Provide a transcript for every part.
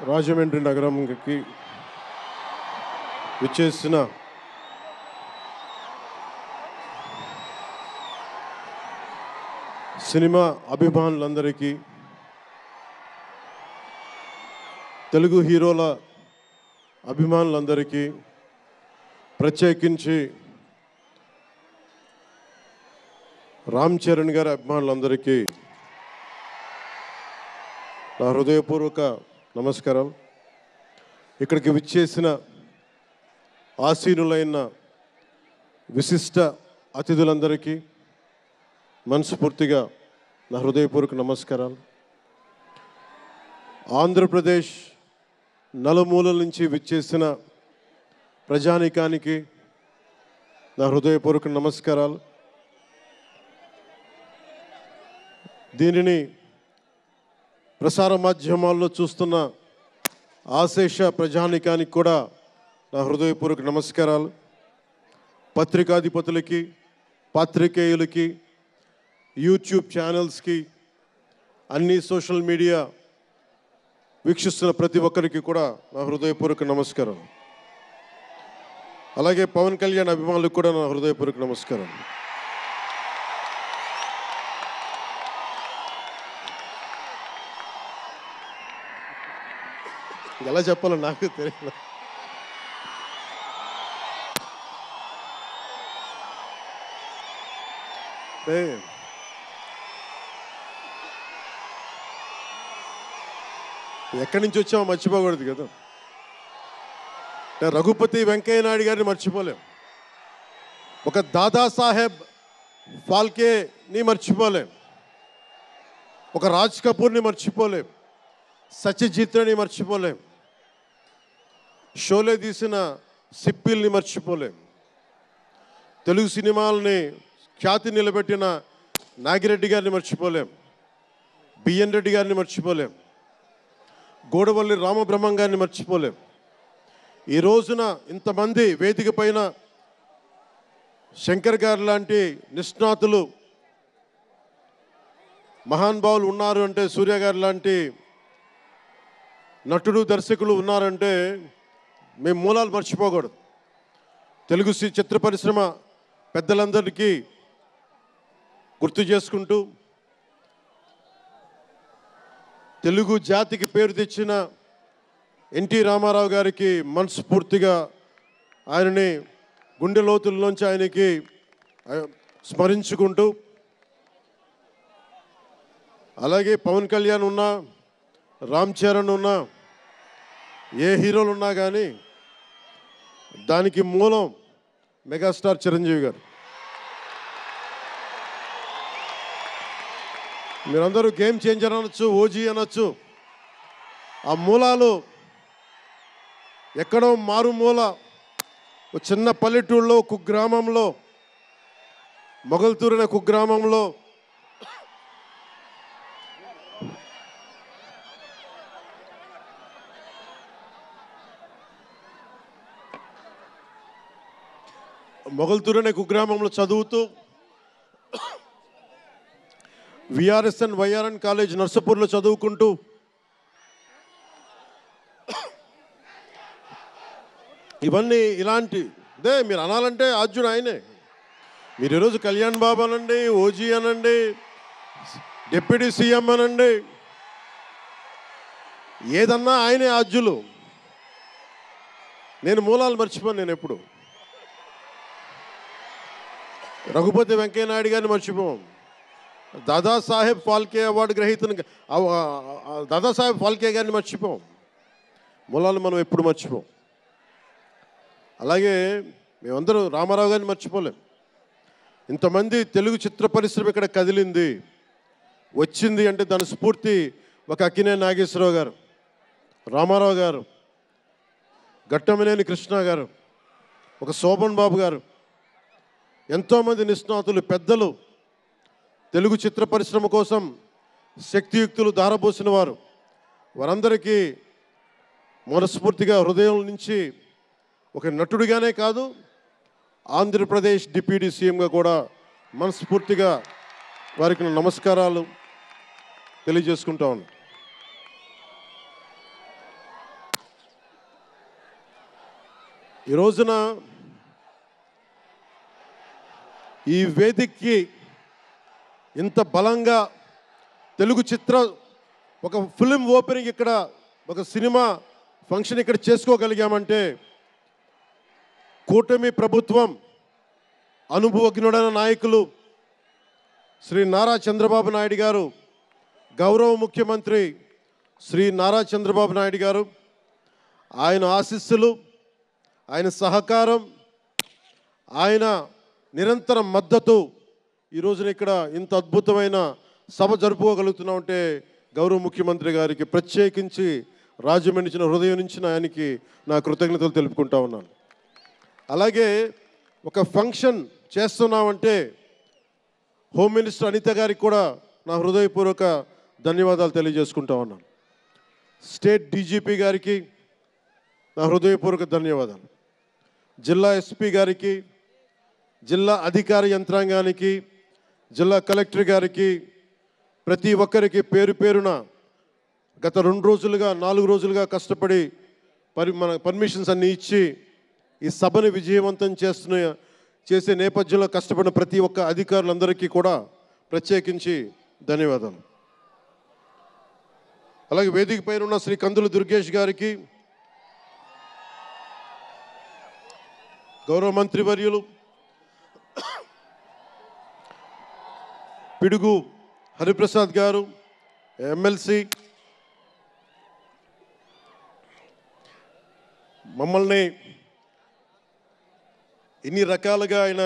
రాజమండ్రి నగరంకి విచ్చేసిన సినిమా అభిమానులందరికీ, తెలుగు హీరోల అభిమానులందరికీ, ప్రత్యేకించి రామ్ చరణ్ గారి అభిమానులందరికీ నా హృదయపూర్వక నమస్కారం. ఇక్కడికి విచ్చేసిన ఆసీనులైన విశిష్ట అతిథులందరికీ మనస్ఫూర్తిగా నా హృదయపూర్వక నమస్కారాలు. ఆంధ్రప్రదేశ్ నలుమూలల నుంచి విచ్చేసిన ప్రజానీకానికి నా హృదయపూర్వక నమస్కారాలు. దీనిని ప్రసార మాధ్యమాల్లో చూస్తున్న ఆశేష ప్రజానీకానికి కూడా నా హృదయపూర్వక నమస్కారాలు. పత్రికాధిపతులకి, పాత్రికేయులకి, యూట్యూబ్ ఛానల్స్కి, అన్ని సోషల్ మీడియా వీక్షిస్తున్న ప్రతి ఒక్కరికి కూడా నా హృదయపూర్వక నమస్కారం. అలాగే పవన్ కళ్యాణ్ అభిమానులకు కూడా నా హృదయపూర్వక నమస్కారం. ఎలా చెప్పాలో నాకు తెలియదు. ఎక్కడి నుంచి వచ్చామో మర్చిపోకూడదు కదా. రఘుపతి వెంకయ్య నాయుడు గారిని మర్చిపోలేం, ఒక దాదాసాహెబ్ ఫాల్కేని మర్చిపోలేం, ఒక రాజ్ కపూర్ని మర్చిపోలేం, సత్యజిత్ని మర్చిపోలేం, షోలే తీసిన సిప్పిల్ని మర్చిపోలేం, తెలుగు సినిమాలని ఖ్యాతి నిలబెట్టిన నాగిరెడ్డి గారిని మర్చిపోలేం, బిఎన్ రెడ్డి గారిని మర్చిపోలేం, గోడవల్లి రామబ్రహ్మం గారిని మర్చిపోలేం. ఈ రోజున ఇంతమంది వేదిక పైన శంకర్ గారు లాంటి నిష్ణాతులు మహానుభావులు ఉన్నారు అంటే, సూర్య గారు లాంటి నటుడు దర్శకులు ఉన్నారంటే మేము మూలాలు మర్చిపోకూడదు. తెలుగు చిత్ర పరిశ్రమ పెద్దలందరికీ గుర్తు చేసుకుంటూ, తెలుగు జాతికి పేరు తెచ్చిన ఎన్టీ రామారావు గారికి మనస్ఫూర్తిగా ఆయనని గుండె లోతుల్లోంచి ఆయనకి స్మరించుకుంటూ, అలాగే పవన్ కళ్యాణ్ ఉన్నా, రామ్ చరణ్ ఉన్నా, ఏ హీరోలు ఉన్నా కానీ దానికి మూలం మెగాస్టార్ చిరంజీవి గారు. మీరందరూ గేమ్ చేంజర్ అనొచ్చు, ఓజీ అనొచ్చు. ఆ మూలాలు ఎక్కడో మారుమూల ఒక చిన్న పల్లెటూళ్ళలో, కుగ్రామంలో, మొగల్తూరు అనే కుగ్రామంలో కుగ్రామంలో చదువుతూ విఆర్ఎస్ఎన్ వైఆర్ఎన్ కాలేజ్ నర్సపూర్లో చదువుకుంటూ ఇవన్నీ ఇలాంటిదే మీరు అనాలంటే ఆద్యుడు ఆయనే. మీరు ఈరోజు కళ్యాణ్ బాబు అనండి, ఓజీ అనండి, డిప్యూటీ సీఎం అనండి, ఏదన్నా ఆయనే ఆద్యులు. నేను మూలాలు మర్చిపోను. నేను ఎప్పుడు రఘుపతి వెంకయ్య నాయుడు గారిని మర్చిపోం, దాదాసాహెబ్ ఫాల్కే అవార్డు గ్రహీతను దాదాసాహెబ్ ఫాల్కే గారిని మర్చిపోం. మూలాలు మనం ఎప్పుడు మర్చిపోం. అలాగే మేమందరూ రామారావు గారిని మర్చిపోలేం. ఇంతమంది తెలుగు చిత్ర పరిశ్రమ ఇక్కడ కదిలింది, వచ్చింది అంటే దాని స్ఫూర్తి ఒక అక్కినేని నాగేశ్వరరావు గారు, రామారావు గారు, ఘట్టమనేని కృష్ణ గారు, ఒక శోభన్ బాబు గారు, ఎంతోమంది నిష్ణాతులు పెద్దలు తెలుగు చిత్ర పరిశ్రమ కోసం శక్తియుక్తులు ధారపోసిన వారు. వారందరికీ మనస్ఫూర్తిగా హృదయం నుంచి ఒక నటుడిగానే కాదు, ఆంధ్రప్రదేశ్ డిప్యూటీ సీఎంగా కూడా మనస్ఫూర్తిగా వారికి నమస్కారాలు తెలియజేసుకుంటా ఉన్నాను. ఈ రోజున ఈ వేదికకి ఇంత బలంగా తెలుగు చిత్ర ఒక ఫిల్మ్ ఓపెనింగ్ ఇక్కడ ఒక సినిమా ఫంక్షన్ ఇక్కడ చేసుకోగలిగామంటే కూటమి ప్రభుత్వం అనుభవజ్ఞుడైన నాయకులు శ్రీ నారా చంద్రబాబు నాయుడు గారు, గౌరవ ముఖ్యమంత్రి శ్రీ నారా చంద్రబాబు నాయుడు గారు, ఆయన ఆశీస్సులు, ఆయన సహకారం, ఆయన నిరంతర మద్దతు ఈ రోజున ఇక్కడ ఇంత అద్భుతమైన సభ జరుపుకోగలుగుతున్నామంటే గౌరవ ముఖ్యమంత్రి గారికి ప్రత్యేకించి రాజమండ్రి హృదయం నుంచి ఆయనకి నా కృతజ్ఞతలు తెలుపుకుంటా ఉన్నాను. అలాగే ఒక ఫంక్షన్ చేస్తున్నామంటే హోమ్ మినిస్టర్ అనిత గారికి కూడా నా హృదయపూర్వక ధన్యవాదాలు తెలియజేసుకుంటా ఉన్నాను. స్టేట్ డీజీపీ గారికి నా హృదయపూర్వక ధన్యవాదాలు. జిల్లా ఎస్పీ గారికి, జిల్లా అధికార యంత్రాంగానికి, జిల్లా కలెక్టర్ గారికి, ప్రతి ఒక్కరికి పేరు పేరున గత 2 రోజులుగా 4 రోజులుగా కష్టపడి మన పర్మిషన్స్ అన్నీ ఇచ్చి ఈ సభని విజయవంతం చేసే నేపథ్యంలో కష్టపడిన ప్రతి ఒక్క అధికారులందరికీ కూడా ప్రత్యేకించి ధన్యవాదాలు. అలాగే వేదిక పైన ఉన్న శ్రీ కందుల దుర్గేష్ గారికి, గౌరవ మంత్రివర్యులు పిడుగు హరిప్రసాద్ గారు, ఎమ్మెల్సీ, మమ్మల్ని ఇన్ని రకాలుగా ఆయన,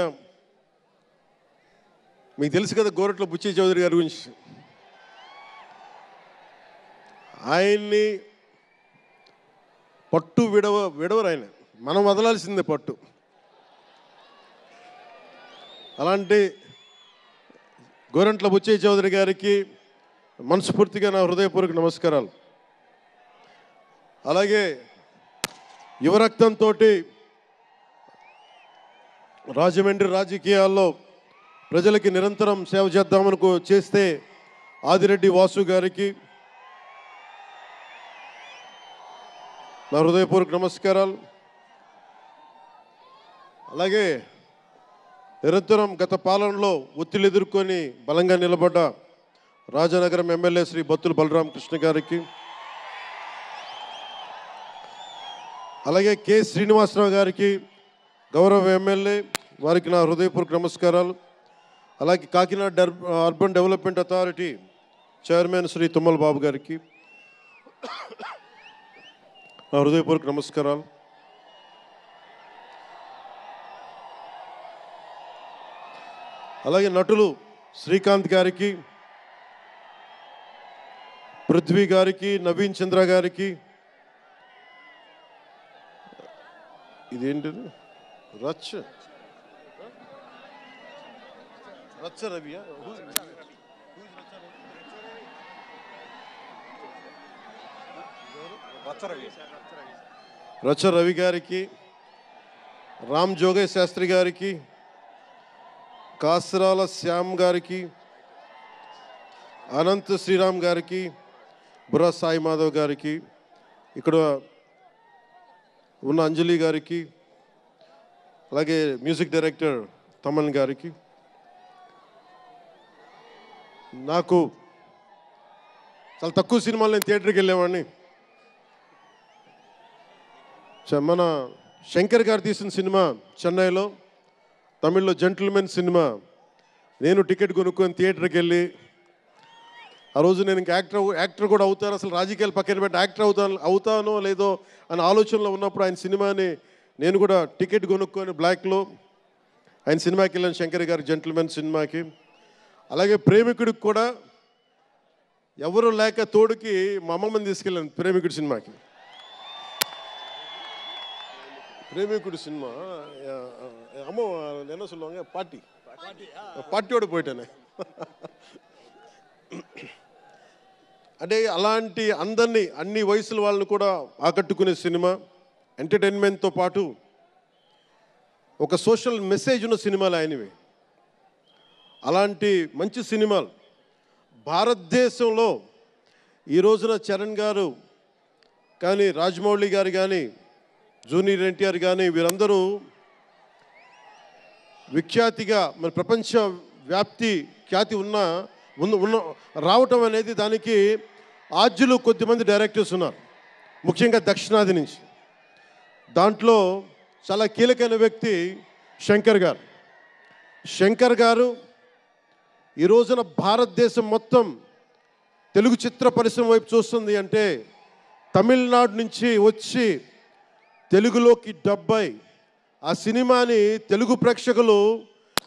మీకు తెలుసు కదా గోరట్ల బుచ్చి చౌదరి గారి గురించి, ఆయన్ని పట్టు విడవరు ఆయన, మనం వదలాల్సిందే పట్టు. అలాంటి గోరంట్ల బుచ్చయ్య చౌదరి గారికి మనస్ఫూర్తిగా నా హృదయపూర్వక నమస్కారాలు. అలాగే యువరక్తంతో రాజమండ్రి రాజకీయాల్లో ప్రజలకి నిరంతరం సేవ చేద్దామని చేస్తే ఆదిరెడ్డి వాసు గారికి నా హృదయపూర్వక నమస్కారాలు. అలాగే నిరంతరం గత పాలనలో ఒత్తిళ్లు ఎదుర్కొని బలంగా నిలబడ్డ రాజనగరం ఎమ్మెల్యే శ్రీ బత్తుల బలరామకృష్ణ గారికి, అలాగే కె శ్రీనివాసరావు గారికి, గౌరవ ఎమ్మెల్యే వారికి నా హృదయపూర్వక నమస్కారాలు. అలాగే Kakinada urban development authority chairman Shri Tummala Babu గారికి నా హృదయపూర్వక నమస్కారాలు. అలాగే నటులు శ్రీకాంత్ గారికి, పృథ్వీ గారికి, నవీన్ చంద్ర గారికి, ఇదేంటిది రచ్చ రవియా, రచ్చ రవి గారికి, రామ్ జోగేష్ శాస్త్రి గారికి, కాసరాల శ్యామ్ గారికి, అనంత్ శ్రీరామ్ గారికి, బుర్రా సాయి మాధవ్ గారికి, ఇక్కడ ఉన్న అంజలి గారికి, అలాగే మ్యూజిక్ డైరెక్టర్ తమన్ గారికి, నాకు చాలా తక్కువ సినిమాలు నేను థియేటర్కి వెళ్ళేవాడిని. మన శంకర్ గారు తీసిన సినిమా చెన్నైలో, తమిళ్లో జెంటిల్మెన్ సినిమా, నేను టికెట్ కొనుక్కొని థియేటర్కి వెళ్ళి ఆ రోజు నేను ఇంకా యాక్టర్ కూడా అవుతాను, అసలు రాజకీయాలు పక్కన పెట్టి యాక్టర్ అవుతానో లేదో అనే ఆలోచనలో ఉన్నప్పుడు ఆయన సినిమాని నేను కూడా టికెట్ కొనుక్కొని బ్లాక్లో ఆయన సినిమాకి వెళ్ళాను, శంకర్ గారి జెంటిల్మెన్ సినిమాకి. అలాగే ప్రేమికుడికి కూడా ఎవరు లేక తోడుకి మా అమ్మమ్మని తీసుకెళ్ళాను ప్రేమికుడి సినిమాకి. பிரேமிக்குடி சினிமா அம்மா என்ன சொல்லுவாங்க, పార్టీயோடு పోయిటానే. అంటే అలాంటి అందరినీ అన్ని వయసుల వాళ్ళని కూడా ఆకట్టుకునే సినిమా, ఎంటర్టైన్మెంట్తో పాటు ఒక సోషల్ మెసేజ్ ఉన్న సినిమాలు ఆయనవి. అలాంటి మంచి సినిమాలు భారతదేశంలో ఈ రోజున చరణ్ గారు కానీ, రాజమౌళి గారు కానీ, జూనియర్ ఎన్టీఆర్ కానీ వీరందరూ విఖ్యాతిగా మన ప్రపంచ ఖ్యాతి ఉన్న రావటం అనేది దానికి ఆద్యులు కొద్దిమంది డైరెక్టర్స్ ఉన్నారు, ముఖ్యంగా దక్షిణాది నుంచి. దాంట్లో చాలా కీలకమైన వ్యక్తి శంకర్ గారు ఈ రోజున భారతదేశం మొత్తం తెలుగు చిత్ర పరిశ్రమ వైపు చూస్తుంది అంటే తమిళనాడు నుంచి వచ్చి తెలుగులోకి డబ్బై ఆ సినిమాని తెలుగు ప్రేక్షకులు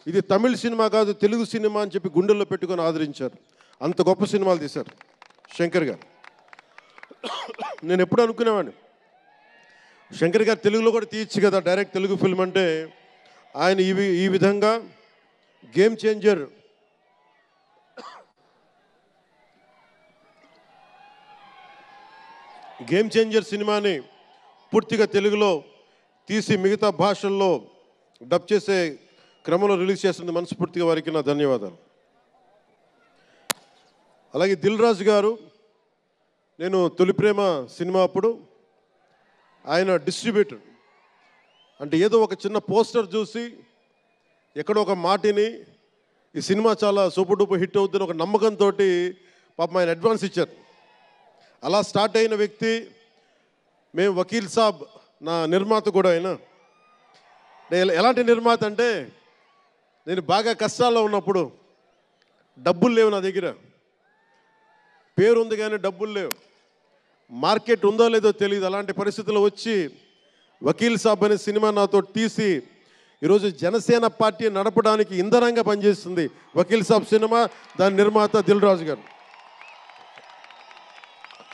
ఇది తమిళ సినిమా కాదు తెలుగు సినిమా అని చెప్పి గుండెల్లో పెట్టుకొని ఆదరించారు. అంత గొప్ప సినిమాలు తీశారు శంకర్ గారు. నేను ఎప్పుడు అనుకునేవాడిని శంకర్ గారు తెలుగులో కూడా తీయచ్చు కదా డైరెక్ట్ తెలుగు ఫిల్మ్ అంటే. ఆయన ఈ విధంగా గేమ్ చేంజర్ సినిమాని పూర్తిగా తెలుగులో తీసి మిగతా భాషల్లో డబ్ చేసే క్రమంలో రిలీజ్ చేస్తుంది. మనస్ఫూర్తిగా వారికి నా ధన్యవాదాలు. అలాగే దిల్ రాజు గారు, నేను తొలి ప్రేమ సినిమా అప్పుడు ఆయన డిస్ట్రిబ్యూటర్ అంటే ఏదో ఒక చిన్న పోస్టర్ చూసి ఎక్కడో ఒక మాటిని ఈ సినిమా చాలా సూపర్ డూపర్ హిట్ అవుతుంది ఒక నమ్మకంతో పాపం ఆయన అడ్వాన్స్ ఇచ్చారు. అలా స్టార్ట్ అయిన వ్యక్తి. మేము వకీల్ సాబ్ నా నిర్మాత కూడా అయినా. ఎలాంటి నిర్మాత అంటే నేను బాగా కష్టాల్లో ఉన్నప్పుడు డబ్బులు లేవు నా దగ్గర, పేరు ఉంది కానీ డబ్బులు లేవు, మార్కెట్ ఉందో లేదో తెలియదు. అలాంటి పరిస్థితుల్లో వచ్చి వకీల్ సాబ్ అనే సినిమా నాతో తీసి ఈరోజు జనసేన పార్టీ నడపడానికి ఇంధనంగా పనిచేస్తుంది వకీల్ సాబ్ సినిమా. దాని నిర్మాత దిల్ రాజు గారు.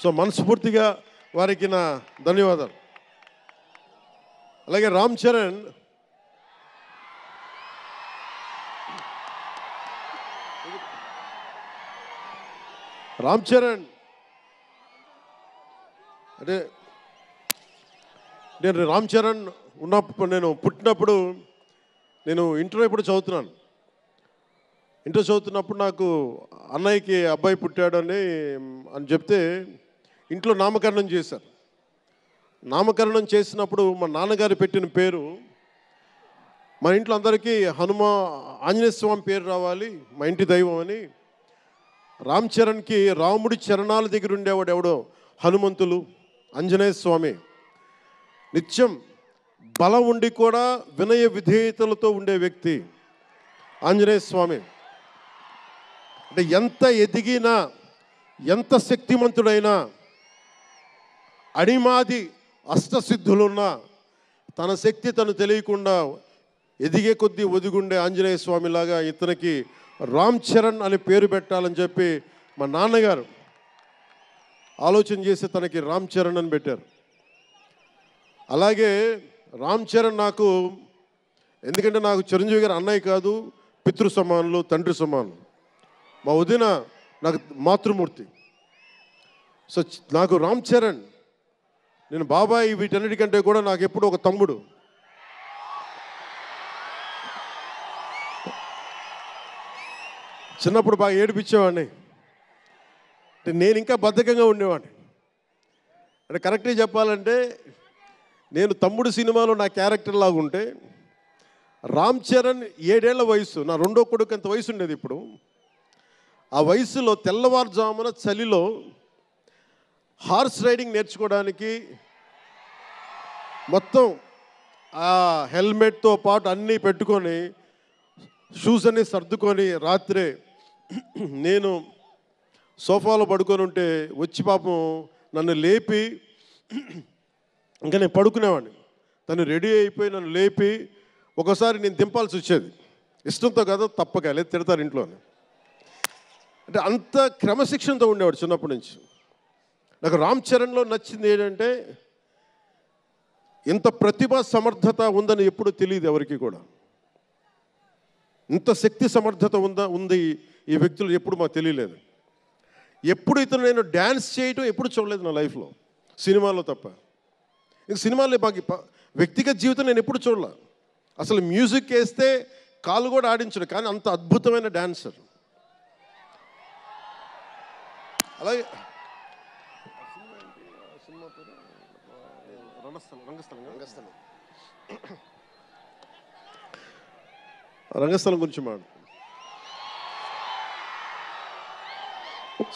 సో మనస్ఫూర్తిగా వారికి నా ధన్యవాదాలు. అలాగే రామ్ చరణ్ అంటే నేను రామ్ చరణ్ ఉన్నప్పుడు నేను పుట్టినప్పుడు నేను ఇంటర్ ఇప్పుడు చదువుతున్నాను. ఇంటర్ చదువుతున్నప్పుడు నాకు అన్నయ్యకి అబ్బాయి పుట్టాడు అని చెప్తే ఇంట్లో నామకరణం చేశారు. నామకరణం చేసినప్పుడు మా నాన్నగారు పెట్టిన పేరు మా ఇంట్లో అందరికీ ఆంజనేయ స్వామి పేరు రావాలి మా ఇంటి దైవం అని. రామ్ చరణ్కి రాముడి చరణాల దగ్గర ఉండేవాడు ఎవడో హనుమంతులు, ఆంజనేయ స్వామి. నిత్యం బలం ఉండి కూడా వినయ విధేయతలతో ఉండే వ్యక్తి ఆంజనేయ స్వామి. అంటే ఎంత ఎదిగినా ఎంత శక్తిమంతుడైనా అణిమాది అష్టసిద్ధులున్నా తన శక్తి తను తెలియకుండా ఎదిగే కొద్దీ ఒదిగుండే ఆంజనేయ స్వామిలాగా ఇతనికి రామ్ చరణ్ అనే పేరు పెట్టాలని చెప్పి మా నాన్నగారు ఆలోచన చేసి తనకి రామ్ చరణ్ అని పెట్టారు. అలాగే రామ్ చరణ్ నాకు ఎందుకంటే నాకు చిరంజీవి గారు అన్నయ్య కాదు, పితృ సమానులు, తండ్రి సమానులు. మా వదిన నాకు మాతృమూర్తి. సో నాకు రామ్ చరణ్, నేను బాబాయ్ వీటన్నిటికంటే కూడా నాకు ఎప్పుడు ఒక తమ్ముడు. చిన్నప్పుడు బాగా ఏడిపించేవాడిని, అంటే నేను ఇంకా బద్ధకంగా ఉండేవాడిని. అంటే కరెక్ట్గా చెప్పాలంటే నేను తమ్ముడు సినిమాలో నా క్యారెక్టర్ లాగా ఉంటే రామ్ చరణ్ 7 ఏళ్ల వయసు, నా రెండో కొడుకు అంత వయసు ఉండేది. ఇప్పుడు ఆ వయసులో తెల్లవారుజామున చలిలో హార్స్ రైడింగ్ నేర్చుకోవడానికి మొత్తం ఆ హెల్మెట్తో పాటు అన్నీ పెట్టుకొని షూస్ అన్నీ సర్దుకొని రాత్రే నేను సోఫాలో పడుకొని ఉంటే వచ్చి పాపం నన్ను లేపి ఇంకా నేను పడుకునేవాడిని. తను రెడీ అయిపోయి నన్ను లేపి ఒకసారి నేను దింపాల్సి వచ్చేది. ఇష్టంతో కదా తప్పక లేదు తిడతారు ఇంట్లోనే. అంటే అంత క్రమశిక్షణతో ఉండేవాడు చిన్నప్పటి నుంచి. నాకు రామ్ చరణ్లో నచ్చింది ఏంటంటే ఇంత ప్రతిభ సమర్థత ఉందని ఎప్పుడు తెలియదు ఎవరికి కూడా. ఇంత శక్తి సమర్థత ఉంది ఈ వ్యక్తులు ఎప్పుడు మాకు తెలియలేదు. ఎప్పుడు ఇతను నేను డ్యాన్స్ చేయటం ఎప్పుడు చూడలేదు నా లైఫ్లో, సినిమాలో తప్ప. ఇంక సినిమాలో మాకు వ్యక్తిగత జీవితం నేను ఎప్పుడు చూడలే. అసలు మ్యూజిక్ వేస్తే కాలు కూడా ఆడించడు, కానీ అంత అద్భుతమైన డాన్సర్. అలాగే సినిమా పేరు రంగస్థలం రంగస్థలం గురించి మాట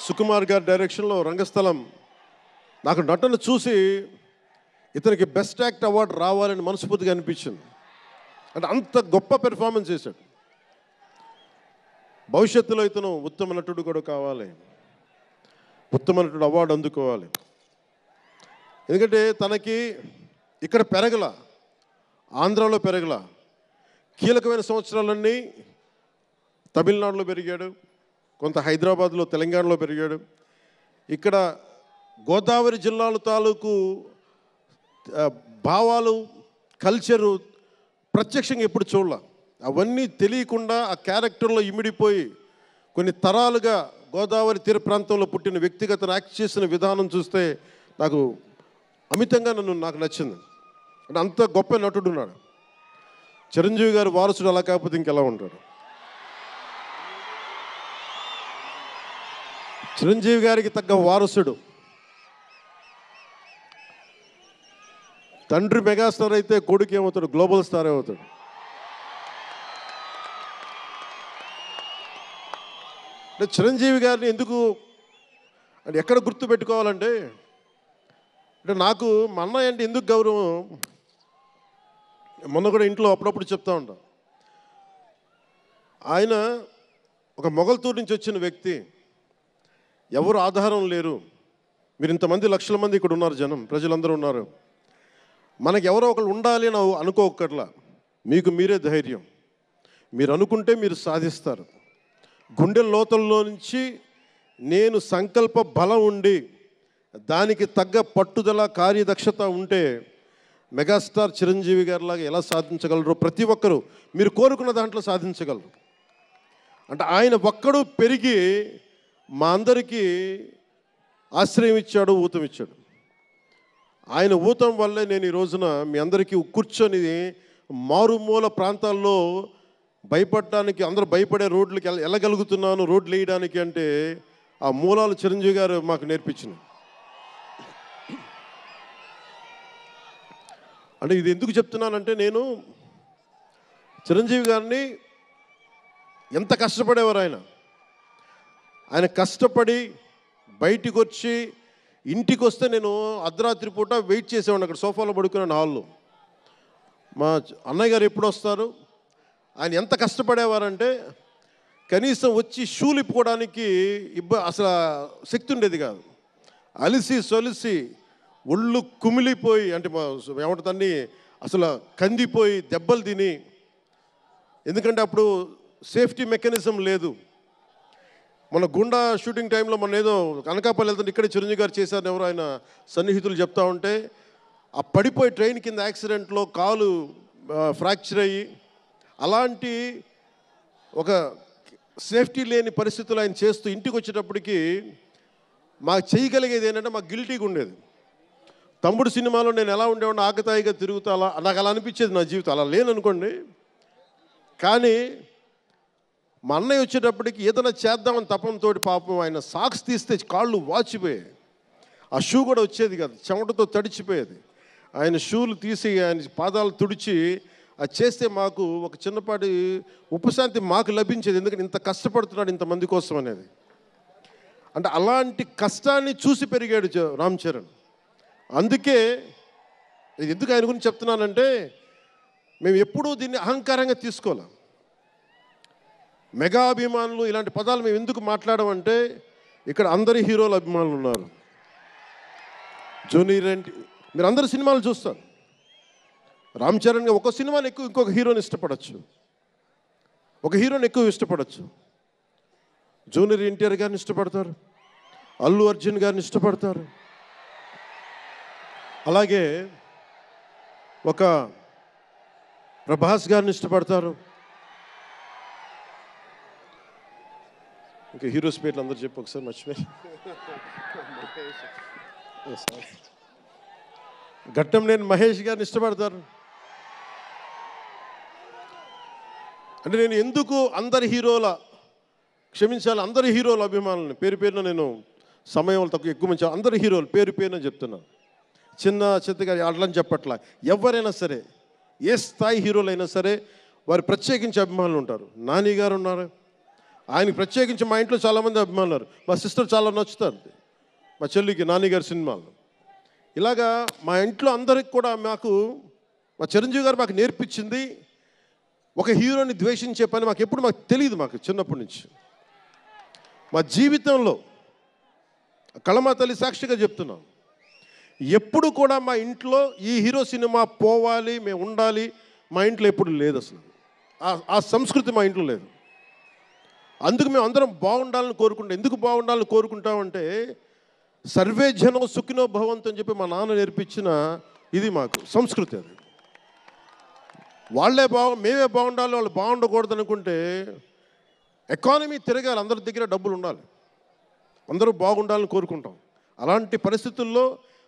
సుకుమార్ గారి డైరెక్షన్లో రంగస్థలం నాకు నటన చూసి ఇతనికి బెస్ట్ యాక్ట్ అవార్డు రావాలని మనస్ఫూర్తిగా అనిపించింది. అంటే అంత గొప్ప పెర్ఫార్మెన్స్ చేశాడు. భవిష్యత్తులో ఇతను ఉత్తమ నటుడు కూడా కావాలి, ఉత్తమ నటుడు అవార్డు అందుకోవాలి. ఎందుకంటే తనకి ఇక్కడ పెరగల, ఆంధ్రాలో పెరగల, కీలకమైన సంవత్సరాలన్నీ తమిళనాడులో పెరిగాడు, కొంత హైదరాబాద్లో తెలంగాణలో పెరిగాడు. ఇక్కడ గోదావరి జిల్లాల తాలూకు భావాలు కల్చరు ప్రత్యక్షంగా ఎప్పుడు చూడాల. అవన్నీ తెలియకుండా ఆ క్యారెక్టర్లో ఇమిడిపోయి కొన్ని తరాలుగా గోదావరి తీర ప్రాంతంలో పుట్టిన వ్యక్తిగత యాక్ట్ చేసిన విధానం చూస్తే నాకు అమితంగా నాకు నచ్చింది. అంటే అంత గొప్ప నటుడు ఉన్నాడు. చిరంజీవి గారి వారసుడు అలా కాకపోతే ఇంకెలా ఉంటాడు? చిరంజీవి గారికి తగ్గ వారసుడు. తండ్రి మెగాస్టార్ అయితే కొడుకు ఏమవుతాడు? గ్లోబల్ స్టార్ అవుతాడు. అంటే చిరంజీవి గారిని ఎందుకు అంటే ఎక్కడ గుర్తు పెట్టుకోవాలంటే, అంటే నాకు మా అన్నయ్య అంటే ఎందుకు గౌరవం, మొన్న కూడా ఇంట్లో అప్పుడప్పుడు చెప్తా ఉంటాం. ఆయన ఒక మొగల్తూరు నుంచి వచ్చిన వ్యక్తి, ఎవరు ఆధారం లేరు. మీరు ఇంతమంది లక్షల మంది ఇక్కడ ఉన్నారు, జనం ప్రజలందరూ ఉన్నారు. మనకు ఎవరో ఒకరు ఉండాలి అని అనుకోకర్లా, మీకు మీరే ధైర్యం. మీరు అనుకుంటే మీరు సాధిస్తారు. గుండె లోతుల్లో నుంచి నేను సంకల్ప బలం ఉండి దానికి తగ్గ పట్టుదల కార్యదక్షత ఉంటే మెగాస్టార్ చిరంజీవి గారిలాగా ఎలా సాధించగలరో ప్రతి ఒక్కరూ మీరు కోరుకున్న దాంట్లో సాధించగలరు. అంటే ఆయన ఒక్కడు పెరిగి మా అందరికీ ఆశ్రయం ఇచ్చాడు, ఊతం ఇచ్చాడు. ఆయన ఊతం వల్లే నేను ఈ రోజున మీ అందరికీ కూర్చొని మారుమూల ప్రాంతాల్లో భయపడడానికి, అందరూ భయపడే రోడ్లకి వెళ్ళగలుగుతున్నాను, రోడ్లు వేయడానికి. అంటే ఆ మూలాలు చిరంజీవి గారు మాకు నేర్పించింది. అంటే ఇది ఎందుకు చెప్తున్నానంటే, నేను చిరంజీవి గారిని ఎంత కష్టపడేవారు ఆయన కష్టపడి బయటికి వచ్చి ఇంటికి వస్తే నేను అర్ధరాత్రి పూట వెయిట్ చేసేవాడిని అక్కడ సోఫాలో పడుకున్నాను హాల్లో. మా అన్నయ్య గారు ఎప్పుడు వస్తారు, ఆయన ఎంత కష్టపడేవారంటే కనీసం వచ్చి షూలు ఇప్పుకోవడానికి అసలు శక్తి ఉండేది కాదు. అలిసి సొలిసి ఒళ్ళు కుమిలిపోయి, అంటే ఏమంటుందని అసలు కందిపోయి దెబ్బలు తిని, ఎందుకంటే అప్పుడు సేఫ్టీ మెకానిజం లేదు. మన గుండా షూటింగ్ టైంలో మన ఏదో అనకాపల్లి వెళ్తుంటే ఇక్కడే చిరంజీవి గారు చేశారని ఎవరు ఆయన సన్నిహితులు చెప్తా ఉంటే, ఆ పడిపోయి ట్రైన్ కింద యాక్సిడెంట్లో కాలు ఫ్రాక్చర్ అయ్యి, అలాంటి ఒక సేఫ్టీ లేని పరిస్థితులు ఆయన చేస్తూ ఇంటికి వచ్చేటప్పటికి మాకు చేయగలిగేది ఏంటంటే, మాకు గిల్టీగా ఉండేది. తమ్ముడు సినిమాలో నేను ఎలా ఉండేవాడిని, ఆకతాయిగా తిరుగుతా, అలా నాకు అలా అనిపించేది నా జీవితం. అలా లేననుకోండి, కానీ మా అన్నయ్య వచ్చేటప్పటికి ఏదైనా చేద్దామని తపంతో పాపం ఆయన సాక్స్ తీస్తే కాళ్ళు వాచిపోయాయి. ఆ షూ కూడా వచ్చేది కాదు, చెమటతో తడిచిపోయేది. ఆయన షూలు తీసి ఆయన పాదాలు తుడిచి అది చేస్తే మాకు ఒక చిన్నపాటి ఉపశాంతి మాకు లభించేది. ఎందుకంటే ఇంత కష్టపడుతున్నాడు ఇంతమంది కోసం అనేది. అంటే అలాంటి కష్టాన్ని చూసి పెరిగాడు రామ్ చరణ్. అందుకే ఇది ఎందుకు ఆయన గురించి చెప్తున్నానంటే, మేము ఎప్పుడూ దీన్ని అహంకారంగా తీసుకోవాలి. మెగా అభిమానులు ఇలాంటి పదాలు మేము ఎందుకు మాట్లాడమంటే, ఇక్కడ అందరి హీరోల అభిమానులు ఉన్నారు. జూనియర్ ఎన్టీ, మీరు అందరు సినిమాలు చూస్తారు. రామ్ చరణ్ ఒక సినిమాని ఎక్కువ ఇంకొక హీరోని ఇష్టపడచ్చు, ఒక హీరోని ఎక్కువ ఇష్టపడచ్చు. జూనియర్ ఎన్టీఆర్ గారిని ఇష్టపడతారు, అల్లు అర్జున్ గారిని ఇష్టపడతారు, అలాగే ఒక ప్రభాస్ గారిని ఇష్టపడతారు. ఇంకా హీరోస్ పేర్లు అందరూ చెప్పి ఒకసారి మర్చిపోయి. ఘట్టంనేని మహేష్ గారిని ఇష్టపడతారు. అంటే నేను ఎందుకు అందరి హీరోల అందరి హీరోల అభిమానులని పేరు పేరున, నేను సమయం తక్కువ ఎక్కువ మంచి అందరి హీరోలు పేరు పేరున చెప్తున్నాను. చిన్న చిత్తగా అట్లని చెప్పట్లా. ఎవరైనా సరే, ఏ స్థాయి హీరోలైనా సరే వారు ప్రత్యేకించి అభిమానులు ఉంటారు. నాని గారు ఉన్నారు, ఆయనకి ప్రత్యేకించి మా ఇంట్లో చాలామంది అభిమానులు ఉన్నారు. మా సిస్టర్ చాలా నచ్చుతారు మా చెల్లికి నాని గారి సినిమాలు. ఇలాగా మా ఇంట్లో అందరికి కూడా మా చిరంజీవి గారు మాకు నేర్పించింది ఒక హీరోని ద్వేషించే పని మాకు తెలియదు. మాకు చిన్నప్పటి నుంచి మా జీవితంలో కళమా తల్లి సాక్షిగా చెప్తున్నాం, ఎప్పుడు కూడా మా ఇంట్లో ఈ హీరో సినిమా పోవాలి, మేము ఉండాలి మా ఇంట్లో ఎప్పుడు లేదు. అసలు ఆ సంస్కృతి మా ఇంట్లో లేదు. అందుకు మేము అందరం బాగుండాలని కోరుకుంటాం. ఎందుకు బాగుండాలని కోరుకుంటామంటే సర్వే జనం సుఖినో భవంతు అని చెప్పి మా నాన్న నేర్పించిన ఇది మాకు సంస్కృతి. అది మేమే బాగుండాలి, వాళ్ళు బాగుండకూడదు అనుకుంటే ఎకానమీ తిరగాలి, అందరి దగ్గర డబ్బులు ఉండాలి, అందరూ బాగుండాలని కోరుకుంటాం. అలాంటి పరిస్థితుల్లో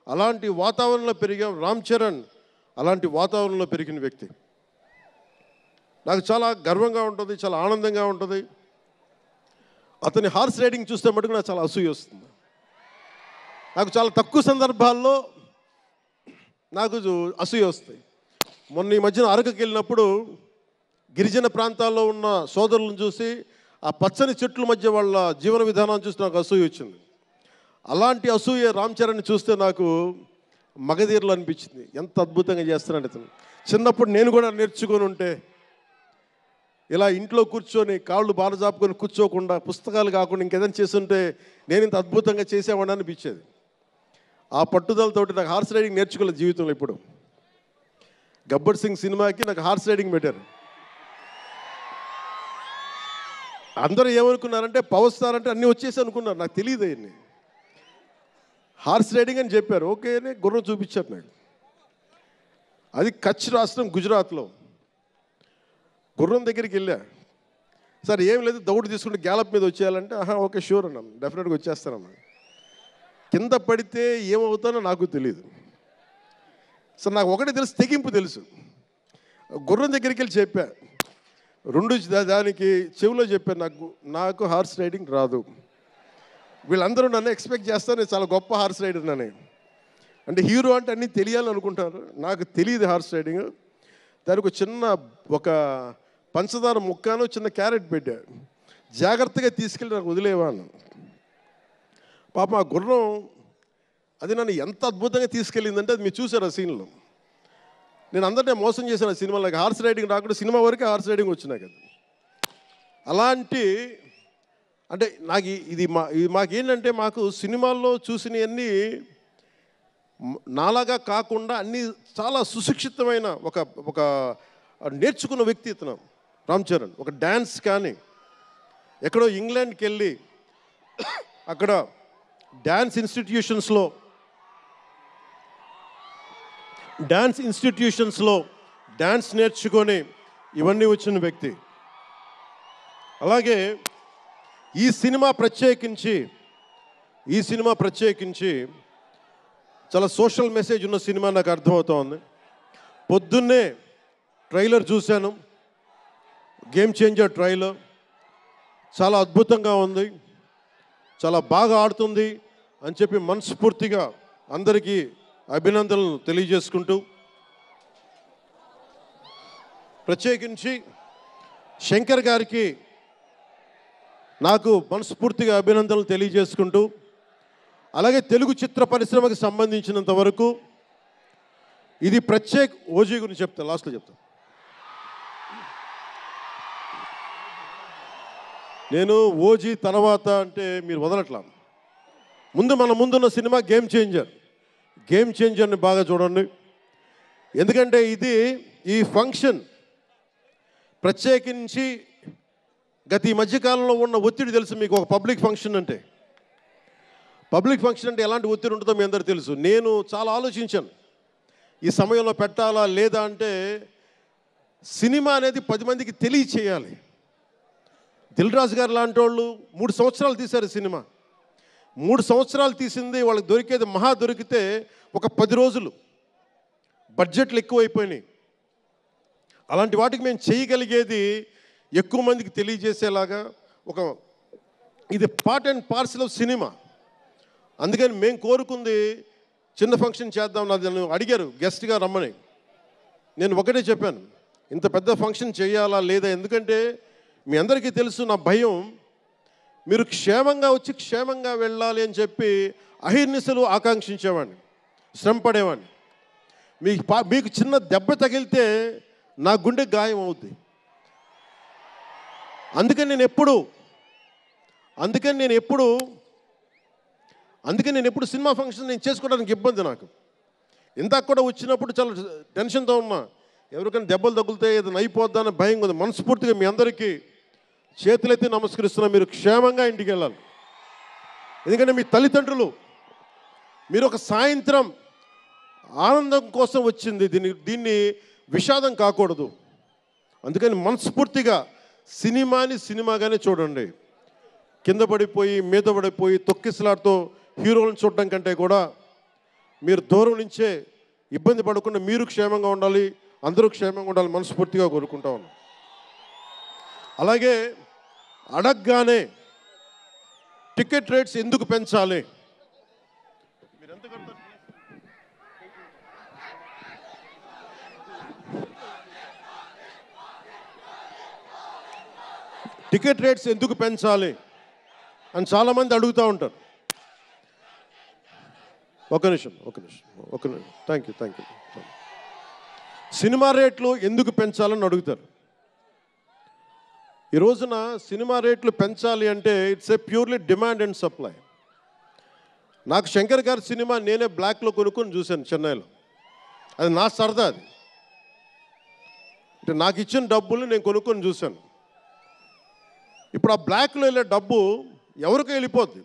అలాంటి వాతావరణంలో పెరిగాం. రామ్ చరణ్ అలాంటి వాతావరణంలో పెరిగిన వ్యక్తి. నాకు చాలా గర్వంగా ఉంటుంది, చాలా ఆనందంగా ఉంటుంది. అతని హార్స్ రైడింగ్ చూస్తే మటుకు నాకు చాలా అసూయ వస్తుంది. నాకు చాలా తక్కువ సందర్భాల్లో నాకు అసూయ వస్తాయి. మొన్న ఈ మధ్యన అరకుకి వెళ్ళినప్పుడు గిరిజన ప్రాంతాల్లో ఉన్న సోదరులను చూసి ఆ పచ్చని చెట్ల మధ్య వాళ్ళ జీవన విధానాన్ని చూసి నాకు అసూయ వచ్చింది. అలాంటి అసూయ రామ్ చరణ్ని చూస్తే నాకు మగధీరలు అనిపించింది. ఎంత అద్భుతంగా చేస్తున్నాడు అతను. చిన్నప్పుడు నేను కూడా నేర్చుకొని ఉంటే ఇలా ఇంట్లో కూర్చొని కాళ్ళు బాలజాపుకొని కూర్చోకుండా, పుస్తకాలు కాకుండా ఇంకేదైనా చేస్తుంటే నేను ఇంత అద్భుతంగా చేసేవాడిని అనిపించేది. ఆ పట్టుదలతోటి నాకు హార్స్ రైడింగ్ నేర్చుకోలేదు జీవితంలో. ఇప్పుడు గబ్బర్ సింగ్ సినిమాకి నాకు హార్స్ రైడింగ్ పెట్టారు. అందరూ ఏమనుకున్నారంటే పవర్ స్టార్ అంటే అన్నీ వచ్చేసి అనుకున్నారు. నాకు తెలియదు అవన్నీ. హార్స్ రైడింగ్ అని చెప్పారు. ఓకే అని గుర్రం చూపించారు నాకు. అది కచ్ రాష్ట్రం గుజరాత్లో. గుర్రం దగ్గరికి వెళ్ళా. సార్ ఏం లేదు, దౌడు తీసుకుంటే గ్యాలప్ మీద వచ్చేయాలంటే ఓకే షూర్ అన్నాను, డెఫినెట్గా వచ్చేస్తానన్నా. కింద పడితే ఏమవుతానో నాకు తెలియదు. సార్ నాకు ఒకటి తెలుసు, తెగింపు తెలుసు. గుర్రం దగ్గరికి వెళ్ళి చెప్పా, దానికి చెవిలో చెప్పాను, నాకు హార్స్ రైడింగ్ రాదు. వీళ్ళందరూ నన్ను ఎక్స్పెక్ట్ చేస్తారు నేను చాలా గొప్ప హార్స్ రైడర్ అని. అంటే హీరో అంటే అన్నీ తెలియాలని అనుకుంటారు. నాకు తెలియదు హార్స్ రైడింగ్. దానికి ఒక పంచదార ముక్కను చిన్న క్యారెట్ పెట్టాడు. జాగ్రత్తగా తీసుకెళ్ళి నాకు వదిలేవాను. పాప ఆ గుర్రం అది నన్ను ఎంత అద్భుతంగా తీసుకెళ్ళిందంటే అది మీరు చూసారు ఆ సీన్లో. నేను అందరినీ మోసం చేశాను ఆ సినిమాలో. నాకు హార్స్ రైడింగ్ రాకుండా సినిమా వరకే హార్స్ రైడింగ్ వచ్చినాయి కదా. అలాంటి అంటే నాకు ఇది మాకేంటంటే మాకు సినిమాల్లో చూసినవన్నీ నాలాగా కాకుండా అన్నీ చాలా సుశిక్షితమైన ఒక నేర్చుకున్న వ్యక్తి ఇతను రామ్ చరణ్. ఒక డ్యాన్స్ కానీ ఎక్కడో ఇంగ్లాండ్కి వెళ్ళి అక్కడ డ్యాన్స్ ఇన్స్టిట్యూషన్స్లో డ్యాన్స్ నేర్చుకొని ఇవన్నీ వచ్చిన వ్యక్తి. అలాగే ఈ సినిమా ప్రత్యేకించి చాలా సోషల్ మెసేజ్ ఉన్న సినిమా నాకు అర్థమవుతోంది. పొద్దున్నే ట్రైలర్ చూశాను, గేమ్ చేంజర్ ట్రైలర్. చాలా అద్భుతంగా ఉంది, చాలా బాగా ఆడుతుంది అని చెప్పి మనస్ఫూర్తిగా అందరికీ అభినందనలు తెలియజేసుకుంటూ, ప్రత్యేకించి శంకర్ గారికి నాకు మనస్ఫూర్తిగా అభినందనలు తెలియజేసుకుంటూ, అలాగే తెలుగు చిత్ర పరిశ్రమకు సంబంధించినంత వరకు ఇది ఓజీ గురించి చెప్తాను, లాస్ట్లో చెప్తాను. నేను ఓజీ తర్వాత అంటే మీరు వదలట్లా. మన ముందున్న సినిమా గేమ్ చేంజర్ని బాగా చూడండి. ఎందుకంటే ఈ ఫంక్షన్ ప్రత్యేకించి ఈ మధ్యకాలంలో ఉన్న ఒత్తిడి తెలుసు మీకు. ఒక పబ్లిక్ ఫంక్షన్ అంటే ఎలాంటి ఒత్తిడి ఉంటుందో మీ అందరికీ తెలుసు. నేను చాలా ఆలోచించాను ఈ సమయంలో పెట్టాలా లేదా అంటే. సినిమా అనేది 10 మందికి తెలియచేయాలి. దిల్ రాజు గారు లాంటి వాళ్ళు 3 సంవత్సరాలు తీశారు సినిమా. 3 సంవత్సరాలు తీసింది వాళ్ళకి దొరికేది దొరికితే ఒక 10 రోజులు. బడ్జెట్లు ఎక్కువైపోయినాయి. అలాంటి వాటికి మేము చేయగలిగేది ఎక్కువ మందికి తెలియజేసేలాగా ఇది part and parcel of cinema. అందుకని మేము కోరుకుంది చిన్న ఫంక్షన్ చేద్దాం, నన్ను అడిగారు గెస్ట్గా రమ్మని. నేను ఒకటే చెప్పాను, ఇంత పెద్ద ఫంక్షన్ చేయాలా లేదా, ఎందుకంటే మీ అందరికీ తెలుసు నా భయం. మీరు క్షేమంగా వచ్చి క్షేమంగా వెళ్ళాలి అని చెప్పి అహిర్నిశలు ఆకాంక్షించేవాడిని, శ్రమ పడేవాడిని. మీకు చిన్న దెబ్బ తగిలితే నా గుండె గాయం అవుద్ది. అందుకని నేను ఎప్పుడు సినిమా ఫంక్షన్ నేను చేసుకోవడానికి ఇబ్బంది నాకు. ఇందాక కూడా వచ్చినప్పుడు చాలా టెన్షన్తో ఉన్నా, ఎవరికైనా దెబ్బలు తగులుతాయి, ఏదైనా అయిపోద్దా అని భయం ఉంది. మనస్ఫూర్తిగా మీ అందరికీ చేతులెత్తి నమస్కరిస్తున్నా, మీరు క్షేమంగా ఇంటికి వెళ్ళాలి. ఎందుకంటే మీ తల్లిదండ్రులు, మీరు ఒక సాయంత్రం ఆనందం కోసం వచ్చింది, దీన్ని విషాదం కాకూడదు. అందుకని మనస్ఫూర్తిగా సినిమాని సినిమాగానే చూడండి. కింద పడిపోయి మీద పడిపోయి తొక్కిసలాడుతూ హీరోలను చూడడం కంటే కూడా మీరు దూరం నుంచే ఇబ్బంది పడకుండా మీరు క్షేమంగా ఉండాలి, అందరూ క్షేమంగా ఉండాలి మనస్ఫూర్తిగా కోరుకుంటా ఉన్నాం. అలాగే అడగగానే టికెట్ రేట్స్ ఎందుకు పెంచాలి, మీరు ఎంత కడతారు? టికెట్ రేట్స్ ఎందుకు పెంచాలి అని చాలామంది అడుగుతూ ఉంటారు. ఒక నిమిషం. Thank you. సినిమా రేట్లు ఎందుకు పెంచాలని అడుగుతారు. ఈ రోజున సినిమా రేట్లు పెంచాలి అంటే it's a purely demand and supply. నాకు శంకర్ గారి సినిమా నేనే బ్లాక్లో కొనుక్కొని చూశాను చెన్నైలో. అది నా సరదా. అది అంటే నాకు ఇచ్చిన డబ్బులు నేను కొనుక్కొని చూశాను. ఇప్పుడు ఆ బ్లాక్లో వెళ్ళే డబ్బు ఎవరికి వెళ్ళిపోద్ది.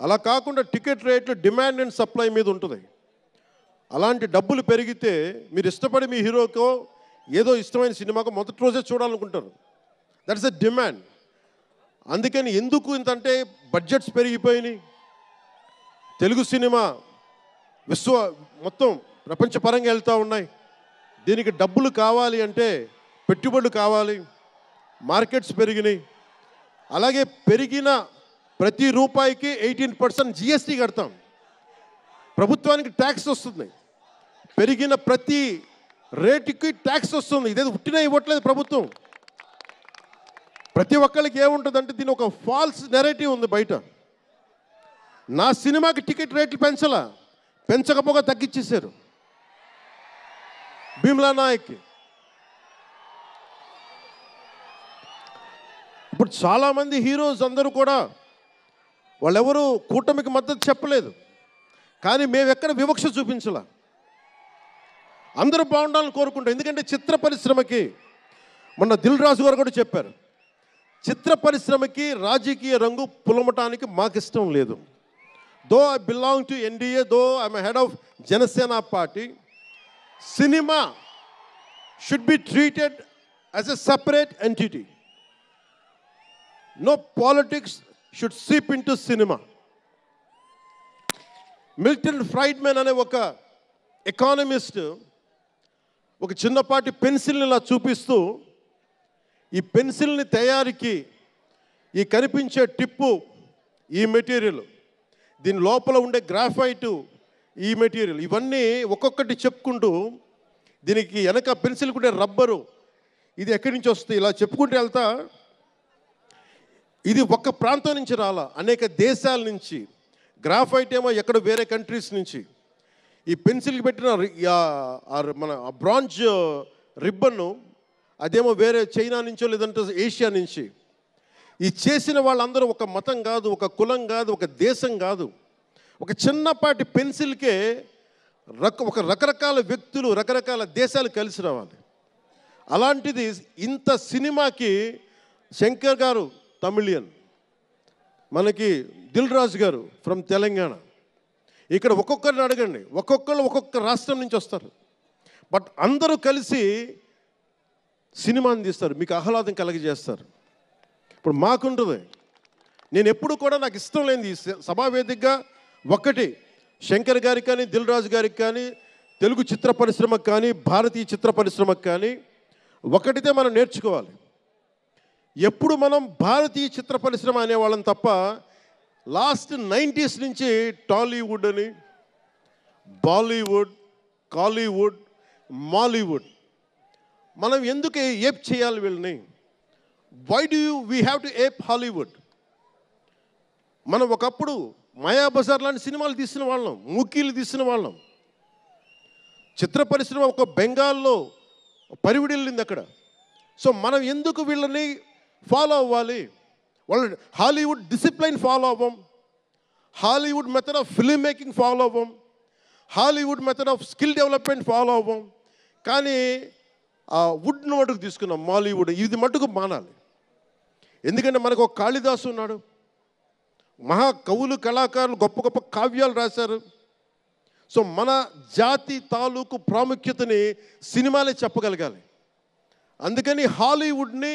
అలా కాకుండా టికెట్ రేట్లు డిమాండ్ అండ్ సప్లై మీద ఉంటుంది. అలాంటి డబ్బులు పెరిగితే మీరు ఇష్టపడి మీ హీరోకో ఏదో ఇష్టమైన సినిమాకో మొదటి రోజే చూడాలనుకుంటారు. That's a demand. అందుకని ఎందుకు ఇంతంటే బడ్జెట్స్ పెరిగిపోయినాయి. తెలుగు సినిమా మొత్తం ప్రపంచపరంగా వెళ్తూ ఉన్నాయి. దీనికి డబ్బులు కావాలి అంటే పెట్టుబడులు కావాలి, మార్కెట్స్ పెరిగినాయి. అలాగే పెరిగిన ప్రతి రూపాయికి 18% జిఎస్టీ కడతాం. ప్రభుత్వానికి ట్యాక్స్ వస్తుంది. పెరిగిన ప్రతి రేటుకి ట్యాక్స్ వస్తుంది. ఇదేదో ఉట్టినా ఇవ్వట్లేదు ప్రభుత్వం. ప్రతి ఒక్కరికి ఏముంటుందంటే దీని ఒక ఫాల్స్ నెరేటివ్ ఉంది బయట. నా సినిమాకి టికెట్ రేట్లు పెంచకపోగా తగ్గించేశారు. భీమ్లా నాయక్కి ఇప్పుడు చాలామంది హీరోస్ అందరూ కూడా వాళ్ళెవరూ కూటమికి మద్దతు చెప్పలేదు. కానీ మేము ఎక్కడ వివక్ష చూపించాల, అందరూ బాగుండాలని కోరుకుంటాం. ఎందుకంటే చిత్ర పరిశ్రమకి మొన్న దిల్ రాజు గారు కూడా చెప్పారు, చిత్ర పరిశ్రమకి రాజకీయ రంగు పులమటానికి మాకు ఇష్టం లేదు. Though I belong to NDA, though I'm head of Janasena party, cinema should be treated as a separate entity. No politics should seep into cinema. Milton Friedman అనే ఒక ఎకానమిస్ట్ ఒక చిన్నపాటి పెన్సిల్ని ఇలా చూపిస్తూ, ఈ పెన్సిల్ని తయారీకి ఈ కనిపించే టిప్పు ఈ మెటీరియల్, దీని లోపల ఉండే గ్రాఫైటు ఈ మెటీరియల్, ఇవన్నీ ఒక్కొక్కటి చెప్పుకుంటూ దీనికి వెనక పెన్సిల్ ఉండే రబ్బరు ఇది ఎక్కడి నుంచి వస్తుంది ఇలా చెప్పుకుంటూ వెళ్తా, ఇది ఒక్క ప్రాంతం నుంచి రాలా, అనేక దేశాల నుంచి. గ్రాఫైట్ ఏమో ఎక్కడ వేరే కంట్రీస్ నుంచి. ఈ పెన్సిల్కి పెట్టిన మన బ్రాంజ్ రిబ్బన్ను అదేమో వేరే చైనా నుంచో లేదంటే ఏషియా నుంచి. ఈ చేసిన వాళ్ళందరూ ఒక మతం కాదు, ఒక కులం కాదు, ఒక దేశం కాదు. ఒక చిన్నపాటి పెన్సిల్కే ఒక రకరకాల వ్యక్తులు, రకరకాల దేశాలు కలిసి రావాలి. అలాంటిది ఇంత సినిమాకి శంకర్ గారు తమిళియన్, మనకి దిల్ రాజు గారు ఫ్రమ్ తెలంగాణ. ఇక్కడ ఒక్కొక్కరిని అడగండి, ఒక్కొక్కరు ఒక్కొక్క రాష్ట్రం నుంచి వస్తారు. బట్ అందరూ కలిసి సినిమాని తీస్తారు, మీకు ఆహ్లాదం కలిగజేస్తారు. ఇప్పుడు మాకుంటుంది, నేను ఎప్పుడు కూడా నాకు ఇష్టం లేనిది సభావేదికగా ఒకటి శంకర్ గారికి కానీ దిల్ రాజు గారికి కానీ తెలుగు చిత్ర పరిశ్రమకు కానీ భారతీయ చిత్ర పరిశ్రమకు కానీ ఒకటితే మనం నేర్చుకోవాలి. ఎప్పుడు మనం భారతీయ చిత్ర పరిశ్రమ అనేవాళ్ళం తప్ప లాస్ట్ 90s నుంచి టాలీవుడ్ అని బాలీవుడ్, కాలీవుడ్, మాలీవుడ్. మనం ఎందుకు ఏప్ చేయాలి వీళ్ళని? Why do we have to ape Hollywood? మనం ఒకప్పుడు మాయాబజార్ లాంటి సినిమాలు తీసిన వాళ్ళం, మూకీలు తీసిన వాళ్ళం. చిత్ర పరిశ్రమ ఒక బెంగాల్లో పరివిడిల్లింది అక్కడ. సో మనం ఎందుకు వీళ్ళని ఫాలో అవ్వాలి? వాళ్ళు హాలీవుడ్ డిసిప్లైన్ ఫాలో అవ్వం, Hollywood method of film making follow అవ్వం, Hollywood method of skill development follow అవ్వం. కానీ ఆ వుడ్ను మటుకు తీసుకున్నాం, మాలీవుడ్. ఇది మటుకు మానాలి. ఎందుకంటే మనకు ఒక కాళిదాసు ఉన్నాడు, మహా కవులు, కళాకారులు గొప్ప గొప్ప కావ్యాలు రాశారు. సో మన జాతి తాలూకు ప్రాముఖ్యతని సినిమాలే చెప్పగలగాలి. అందుకని హాలీవుడ్ని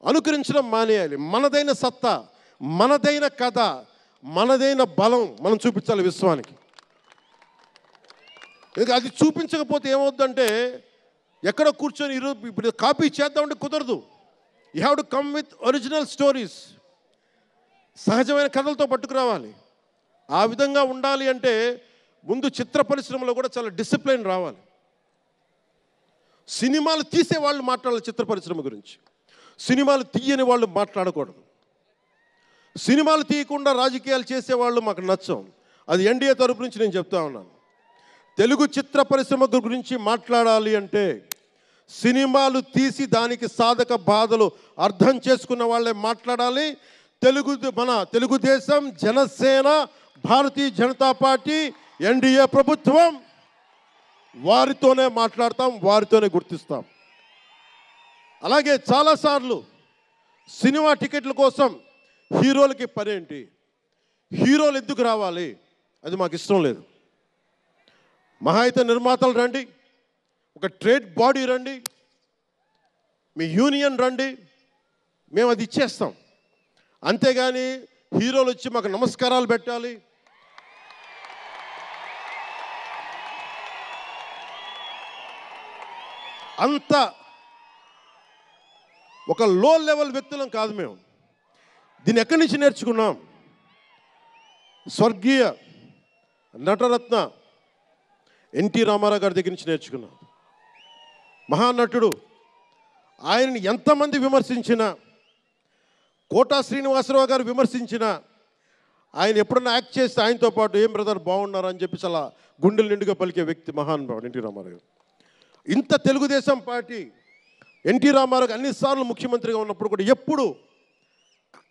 అనుకరించడం మానేయాలి. మనదైన సత్తా, మనదైన కథ, మనదైన బలం మనం చూపించాలి విశ్వానికి. అది చూపించకపోతే ఏమవుద్దంటే, ఎక్కడ కూర్చొని ఈరోజు ఇప్పుడు కాపీ చేద్దామంటే కుదరదు. You have to come with original stories. సహజమైన కథలతో పట్టుకురావాలి. ఆ విధంగా ఉండాలి అంటే ముందు చిత్ర పరిశ్రమలో కూడా చాలా డిసిప్లిన్ రావాలి. సినిమాలు తీసే వాళ్ళు మాట్లాడాలి చిత్ర పరిశ్రమ గురించి, సినిమాలు తీయని వాళ్ళు మాట్లాడకూడదు. సినిమాలు తీయకుండా రాజకీయాలు చేసేవాళ్ళు మాకు నచ్చం. అది ఎన్డీఏ తరపు నుంచి నేను చెప్తా ఉన్నాను. తెలుగు చిత్ర పరిశ్రమ గురించి మాట్లాడాలి అంటే సినిమాలు తీసి దానికి సాధక బాధలు అర్థం చేసుకున్న వాళ్ళే మాట్లాడాలి. మన తెలుగుదేశం, జనసేన, భారతీయ జనతా పార్టీ, ఎన్డీఏ ప్రభుత్వం, వారితోనే మాట్లాడతాం, వారితోనే గుర్తిస్తాం. అలాగే చాలాసార్లు సినిమా టికెట్ల కోసం హీరోలకి పనేంటి, హీరోలు ఎందుకు రావాలి, అది మాకు ఇష్టం లేదు. మహా అయితే నిర్మాతలు రండి, ఒక ట్రేడ్ బాడీ రండి, మీ యూనియన్ రండి, మేము అది ఇచ్చేస్తాం. అంతేగాని హీరోలు వచ్చి మాకు నమస్కారాలు పెట్టాలి, అంత ఒక లో లెవెల్ వ్యక్తులం కాదు మేము. దీన్ని ఎక్కడి నుంచి నేర్చుకున్నాం? స్వర్గీయ నటరత్న ఎన్టీ రామారావు గారి దగ్గర నుంచి నేర్చుకున్నాం. మహానటుడు. ఆయనని ఎంతమంది విమర్శించినా, కోటా శ్రీనివాసరావు గారు విమర్శించినా, ఆయన ఎప్పుడన్నా యాక్ట్ చేస్తే ఆయనతో పాటు ఏం బ్రదర్ బాగున్నారా అని చెప్పి చాలా గుండెలు నిండుగా పలికే వ్యక్తి మహానుభావుడు ఎన్టీ రామారావు గారు. ఇంత తెలుగుదేశం పార్టీ ఎన్టీ రామారావు అన్నిసార్లు ముఖ్యమంత్రిగా ఉన్నప్పుడు కూడా ఎప్పుడు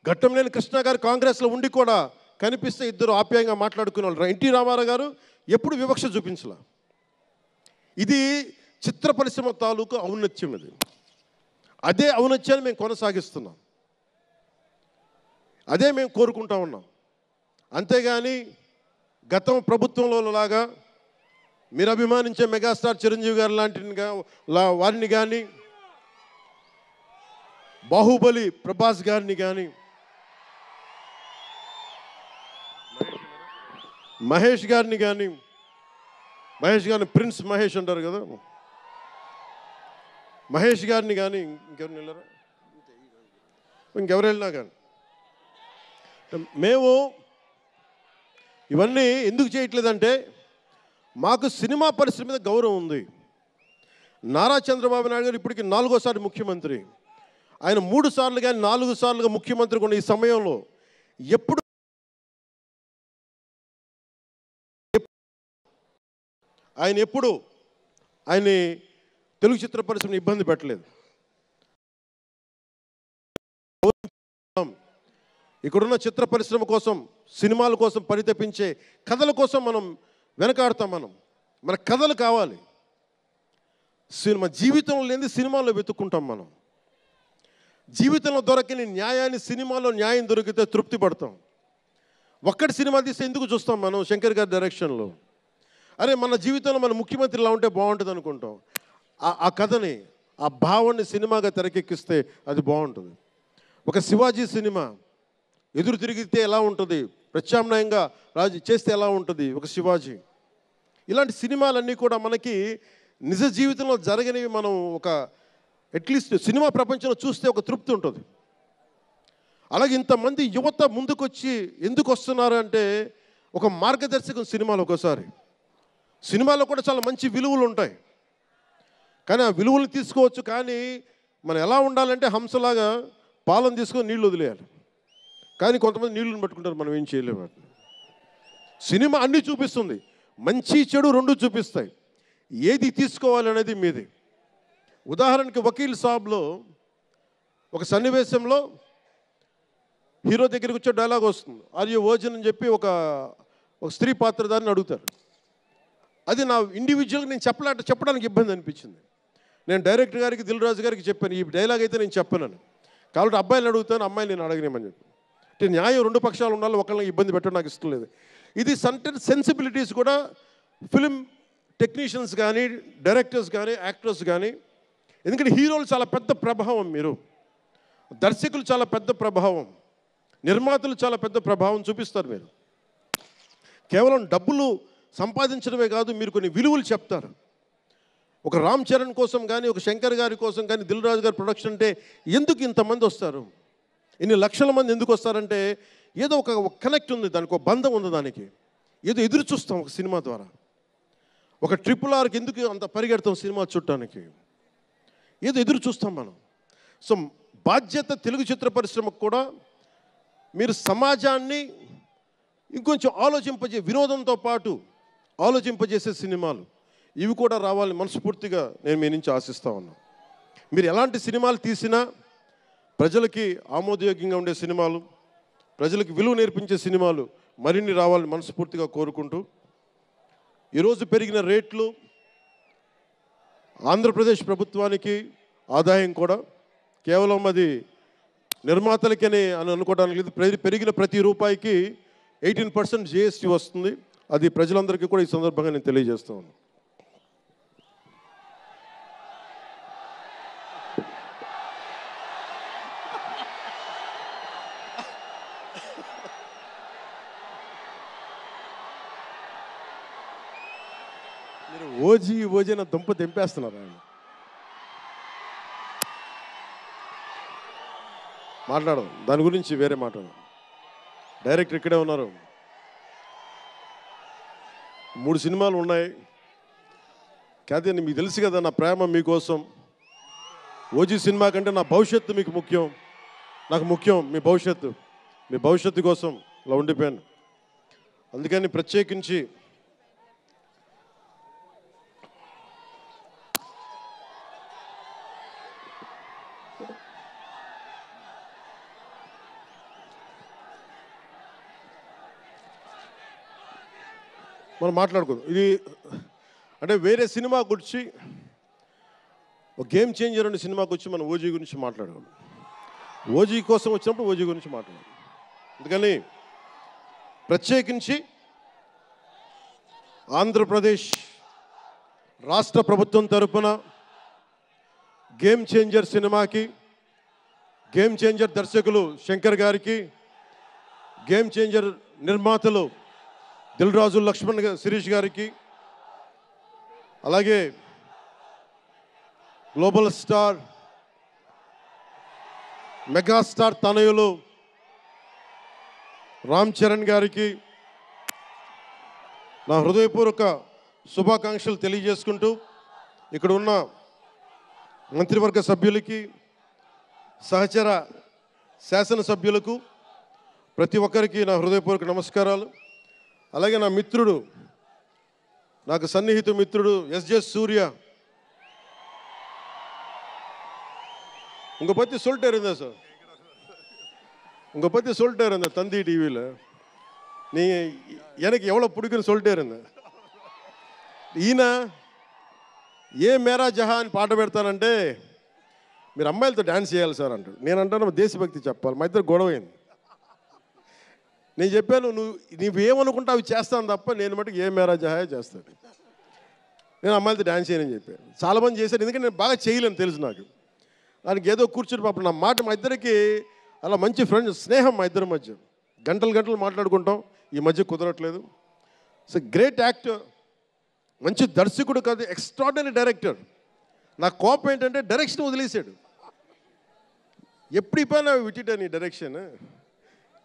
ఘట్టంనేని కృష్ణ గారు కాంగ్రెస్లో ఉండి కూడా కనిపిస్తే ఇద్దరు ఆప్యాయంగా మాట్లాడుకునే వాళ్ళు. ఎన్టీ రామారావు గారు ఎప్పుడు వివక్ష చూపించలే. ఇది చిత్ర పరిశ్రమ తాలూకు ఔన్నత్యం. ఇది అదే ఔన్నత్యాన్ని మేము కొనసాగిస్తున్నాం, అదే మేము కోరుకుంటా ఉన్నాం. అంతేగాని గతం ప్రభుత్వంలో లాగా మీరు అభిమానించే మెగాస్టార్ చిరంజీవి గారు లాంటి వారిని కానీ, బాహుబలి ప్రభాస్ గారిని కానీ, మహేష్ గారిని కానీ, మహేష్ గారిని ప్రిన్స్ మహేష్ అంటారు కదా, మహేష్ గారిని కానీ, ఇంకెవరిని వెళ్ళారా, ఇంకెవరు వెళ్ళినా కానీ మేము ఇవన్నీ ఎందుకు చేయట్లేదంటే మాకు సినిమా పరిశ్రమ మీద గౌరవం ఉంది. నారా చంద్రబాబు నాయుడు గారు ఇప్పటికి 4వ ముఖ్యమంత్రి. ఆయన 3 సార్లు కానీ 4 సార్లుగా ముఖ్యమంత్రి ఉన్న ఈ సమయంలో ఎప్పుడు ఆయన తెలుగు చిత్ర పరిశ్రమను ఇబ్బంది పెట్టలేదు. ఇక్కడున్న చిత్ర పరిశ్రమ కోసం, సినిమాల కోసం పరితపించే కథల కోసం మనం వెనకాడతాం. మన కథలు కావాలి. సినిమా జీవితంలో లేని సినిమాల్లో వెతుక్కుంటాం. మనం జీవితంలో దొరకని న్యాయాన్ని సినిమాలో న్యాయం దొరికితే తృప్తి పడతాం. ఒక్కటి సినిమా తీస్తే ఎందుకు చూస్తాం మనం? శంకర్ గారి డైరెక్షన్లో అరే మన జీవితంలో మన ముఖ్యమంత్రి ఇలా ఉంటే బాగుంటుంది అనుకుంటాం. ఆ కథని, ఆ భావాన్ని సినిమాగా తెరకెక్కిస్తే అది బాగుంటుంది. ఒక శివాజీ సినిమా ఎదురు తిరిగితే ఎలా ఉంటుంది, ప్రత్యామ్నాయంగా రాజు చేస్తే ఎలా ఉంటుంది ఒక శివాజీ. ఇలాంటి సినిమాలన్నీ కూడా మనకి నిజ జీవితంలో జరగనివి. మనం ఒక అట్లీస్ట్ సినిమా ప్రపంచంలో చూస్తే ఒక తృప్తి ఉంటుంది. అలాగే ఇంతమంది యువత ముందుకొచ్చి ఎందుకు వస్తున్నారు అంటే ఒక మార్గదర్శకం సినిమాలు. ఒకసారి సినిమాలో కూడా చాలా మంచి విలువలు ఉంటాయి, కానీ ఆ విలువలు తీసుకోవచ్చు. కానీ మనం ఎలా ఉండాలంటే హంసలాగా పాలను తీసుకొని నీళ్ళు వదిలేయాలి. కానీ కొంతమంది నీళ్ళని పట్టుకుంటారు, మనం ఏం చేయలేము. సినిమా అన్నీ చూపిస్తుంది, మంచి చెడు రెండు చూపిస్తాయి. ఏది తీసుకోవాలి అనేది మీది. ఉదాహరణకి వకీల్ సాబ్లో ఒక సన్నివేశంలో హీరో దగ్గరికి వచ్చే డైలాగ్ వస్తుంది, ఆర్ యు వర్జిన్ అని చెప్పి ఒక స్త్రీ పాత్రధారిని అడుగుతారు. అది నా ఇండివిజువల్గా నేను చెప్పడానికి ఇబ్బంది అనిపించింది. నేను డైరెక్టర్ గారికి, దిల్ రాజు గారికి చెప్పాను, ఈ డైలాగ్ అయితే నేను చెప్పాను. కాబట్టి అబ్బాయిని అడుగుతాను, అమ్మాయిని నేను అడగనేమని చెప్పి. అంటే న్యాయం రెండు పక్షాలు ఉండాలి, ఒకళ్ళని ఇబ్బంది పెట్టడం నాకు ఇష్టం లేదు. ఇది సెన్సిబిలిటీస్ కూడా ఫిలిం టెక్నీషియన్స్ కానీ, డైరెక్టర్స్ కానీ, యాక్టర్స్ కానీ, ఎందుకంటే హీరోలు చాలా పెద్ద ప్రభావం, మీరు దర్శకులు చాలా పెద్ద ప్రభావం, నిర్మాతలు చాలా పెద్ద ప్రభావం చూపిస్తారు. మీరు కేవలం డబ్బులు సంపాదించడమే కాదు, మీరు కొన్ని విలువలు చెప్తారు. ఒక రామ్ చరణ్ కోసం కానీ, ఒక శంకర్ గారి కోసం కానీ, దిల్ రాజు గారి ప్రొడక్షన్ అంటే ఎందుకు ఇంతమంది వస్తారు, ఇన్ని లక్షల మంది ఎందుకు వస్తారంటే ఏదో ఒక కనెక్ట్ ఉంది, దానికి ఒక బంధం ఉంది, దానికి ఏదో ఎదురు చూస్తాం ఒక సినిమా ద్వారా. ఒక RRRకి ఎందుకు అంత పరిగెడతాం సినిమా చూడటానికి, ఏదో ఎదురు చూస్తాం మనం. సో బాధ్యత తెలుగు చిత్ర పరిశ్రమకు కూడా మీరు సమాజాన్ని ఇంకొంచెం వినోదంతో పాటు ఆలోచింపజేసే సినిమాలు ఇవి కూడా రావాలని మనస్ఫూర్తిగా నేను మీ నుంచి ఆశిస్తా ఉన్నాను. మీరు ఎలాంటి సినిమాలు తీసినా ప్రజలకి ఆమోదయోగ్యంగా ఉండే సినిమాలు, ప్రజలకు విలువ నేర్పించే సినిమాలు మరిన్ని రావాలని మనస్ఫూర్తిగా కోరుకుంటూ, ఈరోజు పెరిగిన రేట్లు ఆంధ్రప్రదేశ్ ప్రభుత్వానికి ఆదాయం కూడా కేవలం అది నిర్మాతలకని అని అనుకోవడానికి లేదు. పెరిగిన ప్రతి రూపాయికి 18% GST వస్తుంది. అది ప్రజలందరికీ కూడా ఈ సందర్భంగా నేను తెలియజేస్తా ఉన్నాను. మీరు ఓజీ నా దుంప తెంపేస్తున్నారు. ఆయన మాట్లాడదాం, దాని గురించి వేరే మాట్లాడదాం. డైరెక్టర్ ఇక్కడే ఉన్నారు, 3 సినిమాలు ఉన్నాయి. కాదే మీకు తెలుసు కదా నా ప్రేమ మీకోసం. ఓజీ సినిమా కంటే నా భవిష్యత్తు మీకు ముఖ్యం, నాకు ముఖ్యం మీ భవిష్యత్తు కోసం ఇలా ఉండిపోయాను. అందుకని ప్రత్యేకించి మనం మాట్లాడుకుందాం. ఇది అంటే వేరే సినిమా గురించి, ఒక గేమ్ చేంజర్ అనే సినిమాకి వచ్చి మనం ఓజీ గురించి మాట్లాడుకోండి. ఓజీ కోసం వచ్చినప్పుడు ఓజీ గురించి మాట్లాడాలి. అందుకని ప్రత్యేకించి ఆంధ్రప్రదేశ్ రాష్ట్ర ప్రభుత్వం తరపున గేమ్ చేంజర్ సినిమాకి, గేమ్ చేంజర్ దర్శకులు శంకర్ గారికి, గేమ్ చేంజర్ నిర్మాతలు దిల్ రాజు, లక్ష్మణ్, శిరీష్ గారికి, అలాగే గ్లోబల్ స్టార్, మెగాస్టార్ తనయులు రామ్ చరణ్ గారికి నా హృదయపూర్వక శుభాకాంక్షలు తెలియజేసుకుంటూ, ఇక్కడ ఉన్న మంత్రివర్గ సభ్యులకి, సహచర శాసనసభ్యులకు ప్రతి ఒక్కరికి నా హృదయపూర్వక నమస్కారాలు. అలాగే నా మిత్రుడు, నాకు సన్నిహిత మిత్రుడు SJ సూర్య, உங்க பற்றி சொல்லிட்டே இருந்தேன் சார், உங்க பற்றி சொல்லிட்டே இருந்தேன் தந்தி டிவியில், நீங்கள் எனக்கு எவ்வளோ பிடிக்குன்னு சொல்லிட்டே இருந்தேன். ఈయన ఏ మేరా జహా అని పాట పెడతానంటే మీరు అమ్మాయిలతో డ్యాన్స్ చేయాలి సార్ అంటాడు. నేను అంటాను దేశభక్తి చెప్పాలి. మా ఇద్దరు గొడవ అయింది. నేను చెప్పాను, నువ్వేమనుకుంటా అవి చేస్తాను తప్ప నేను మటుకు ఏ మేరా జహాయే చేస్తాను, నేను అమ్మాయిలతో డ్యాన్స్ చేయనని చెప్పాను. చాలామంది చేశారు, ఎందుకంటే నేను బాగా చేయలేను తెలుసు నాకు. దానికి ఏదో కూర్చుని పాపం నా మాట, మా ఇద్దరికి అలా మంచి ఫ్రెండ్స్, స్నేహం మా ఇద్దరి మధ్య, గంటలు మాట్లాడుకుంటాం. ఈ మధ్య కుదరట్లేదు. సో గ్రేట్ యాక్టర్, మంచి దర్శకుడు కాదు, ఎక్స్ట్రాడినరీ డైరెక్టర్. నా కోపం ఏంటంటే డైరెక్షన్ వదిలేశాడు. ఎప్పుడు పైన విటిటా నీ direction,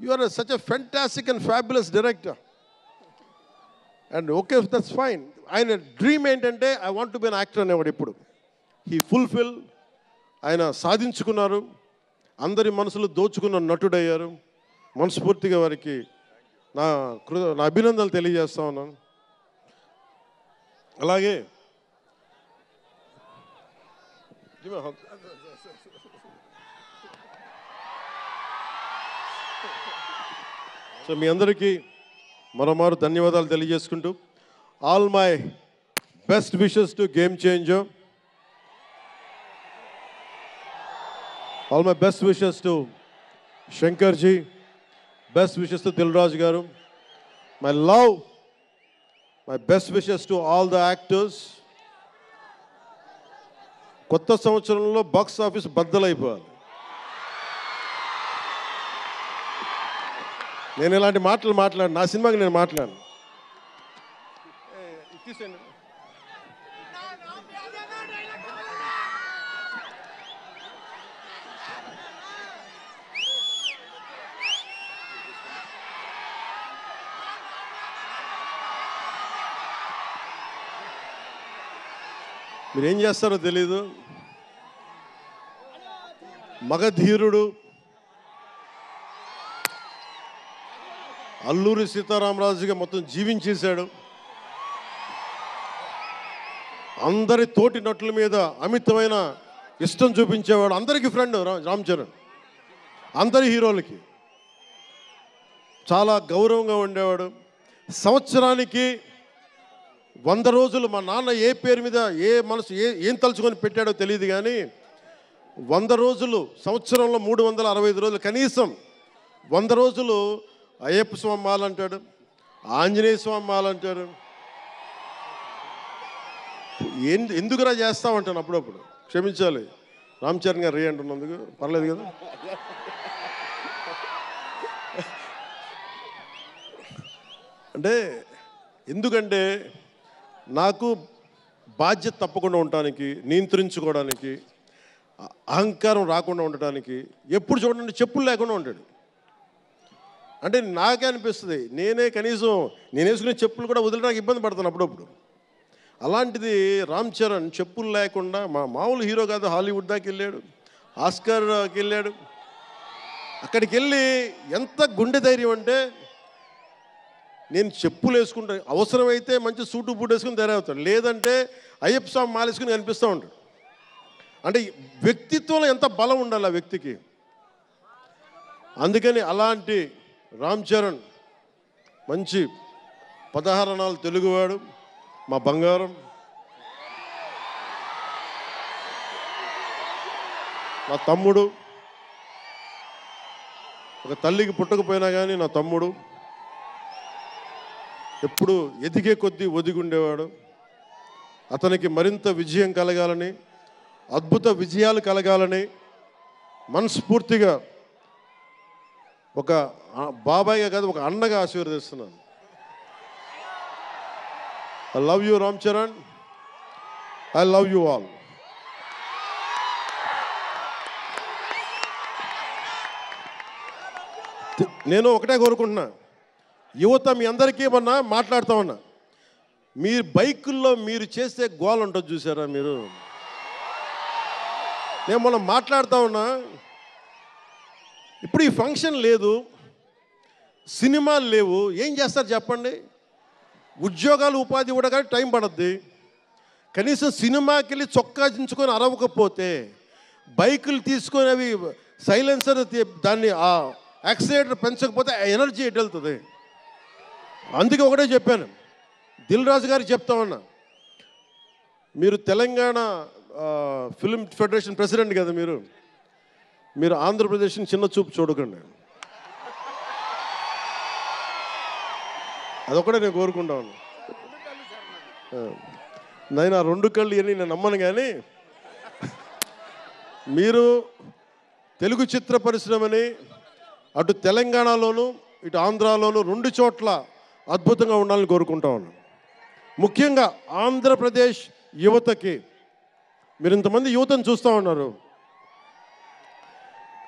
you are such a fantastic and fabulous director. And okay, that's fine. ఆయన డ్రీమ్ ఏంటంటే I want to be an actor అనేవాడు. ఇప్పుడు హీ ఫుల్ఫిల్, ఆయన సాధించుకున్నారు, అందరి మనసులు దోచుకున్న నటుడయ్యారు. మనస్ఫూర్తిగా వారికి నా అభినందనలు తెలియజేస్తా ఉన్నాను. అలాగే సో మీ అందరికీ మరోమారు ధన్యవాదాలు తెలియజేసుకుంటూ, all my best wishes to game changer, all my best wishes to Shankarji, best wishes to Dil Raju గారు, my love, my best wishes to all the actors. కొత్త సంవత్సరంలో బాక్స్ ఆఫీస్ బద్దలైపోవాలి. నేను ఇలాంటి మాటలు మాట్లాడు, నా సినిమాకి నేను మాట్లాడను. మీరేం చేస్తారో తెలీదు. మగధీరుడు అల్లూరి సీతారామరాజుగా మొత్తం జీవించేశాడు. అందరి తోటి నటుల మీద అమితమైన ఇష్టం చూపించేవాడు. అందరికీ ఫ్రెండ్ రామ్ చరణ్, అందరి హీరోలకి చాలా గౌరవంగా ఉండేవాడు. సంవత్సరానికి 100 రోజులు మా నాన్న ఏ పేరు మీద ఏం తలుచుకొని పెట్టాడో తెలియదు, కానీ 100 రోజులు, సంవత్సరంలో 365 రోజులు, కనీసం 100 రోజులు అయ్యప్ప స్వామి మాల అంటాడు, ఆంజనేయ స్వామి మాల అంటాడు. ఎందుకురా చేస్తామంటాను అప్పుడప్పుడు. క్షమించాలి రామ్ చరణ్ గారు రే అంటున్నందుకు, పర్లేదు కదా. అంటే ఎందుకంటే నాకు బాధ్యత తప్పకుండా ఉండటానికి, నియంత్రించుకోవడానికి, అహంకారం రాకుండా ఉండటానికి, ఎప్పుడు చూడండి చెప్పులు లేకుండా ఉంటాడు. అంటే నాకే అనిపిస్తుంది, కనీసం నేను వేసుకునే చెప్పులు కూడా వదిలేడానికి ఇబ్బంది పడతాను అప్పుడప్పుడు. అలాంటిది రామ్ చరణ్ చెప్పులు లేకుండా, మామూలు హీరో కాదు, హాలీవుడ్ దాకా వెళ్ళాడు, ఆస్కార్కి వెళ్ళాడు. అక్కడికి వెళ్ళి ఎంత గుండె ధైర్యం అంటే, నేను చెప్పులు వేసుకుంటాను, అవసరమైతే మంచి సూటు బూట్ వేసుకుని తయారవుతాడు, లేదంటే అయ్యప్ప స్వామి మాలేసుకుని కనిపిస్తూ ఉంటాడు. అంటే వ్యక్తిత్వంలో ఎంత బలం ఉండాలి ఆ వ్యక్తికి. అందుకని అలాంటి రామ్ చరణ్ మంచి 16 అణాలు తెలుగువాడు, మా బంగారం, నా తమ్ముడు. ఒక తల్లికి పుట్టకపోయినా కానీ నా తమ్ముడు. ఎప్పుడు ఎదిగే కొద్దీ ఒదిగుండేవాడు. అతనికి మరింత విజయం కలగాలని, అద్భుత విజయాలు కలగాలని మనస్ఫూర్తిగా ఒక బాబాయ్గా కాదు, ఒక అన్నగా ఆశీర్వదిస్తున్నాను. I love you Ram Charan, I love you all. నేను ఒకటే కోరుకుంటున్నా, యువత మీ అందరికీ మొన్న మాట్లాడుతూ ఉన్నా, మీరు బైకుల్లో మీరు చేసే గోల్ ఉంటుంది చూసారా మీరు. నేను మొన్న మాట్లాడుతూ ఉన్నా, ఇప్పుడు ఈ ఫంక్షన్ లేదు, సినిమాలు లేవు, ఏం చేస్తారు చెప్పండి. ఉద్యోగాలు ఉపాధి కూడా కానీ టైం పడుద్ది. కనీసం సినిమాకి వెళ్ళి చొక్కా దించుకొని అరవకపోతే, బైకులు తీసుకొని అవి సైలెన్సర్ దాన్ని ఆ యాక్సిలేటర్ పెంచకపోతే ఆ ఎనర్జీ ఎటు వెళ్తుంది. అందుకే ఒకటే చెప్పాను, దిల్ రాజు గారికి చెప్తా ఉన్నా, మీరు తెలంగాణ ఫిల్మ్ ఫెడరేషన్ ప్రెసిడెంట్ కదా, మీరు ఆంధ్రప్రదేశ్ని చిన్న చూపు చూడకండి. అదొకటే నేను కోరుకుంటా ఉన్నా. నేను ఆ 2 కళ్ళు ఇవన్నీ నేను నమ్మను, కానీ మీరు తెలుగు చిత్ర పరిశ్రమని అటు తెలంగాణలోను ఇటు ఆంధ్రాలోను 2 చోట్ల అద్భుతంగా ఉండాలని కోరుకుంటా ఉన్నాను. ముఖ్యంగా ఆంధ్రప్రదేశ్ యువతకి, మీరు ఇంతమంది యువతను చూస్తూ ఉన్నారు,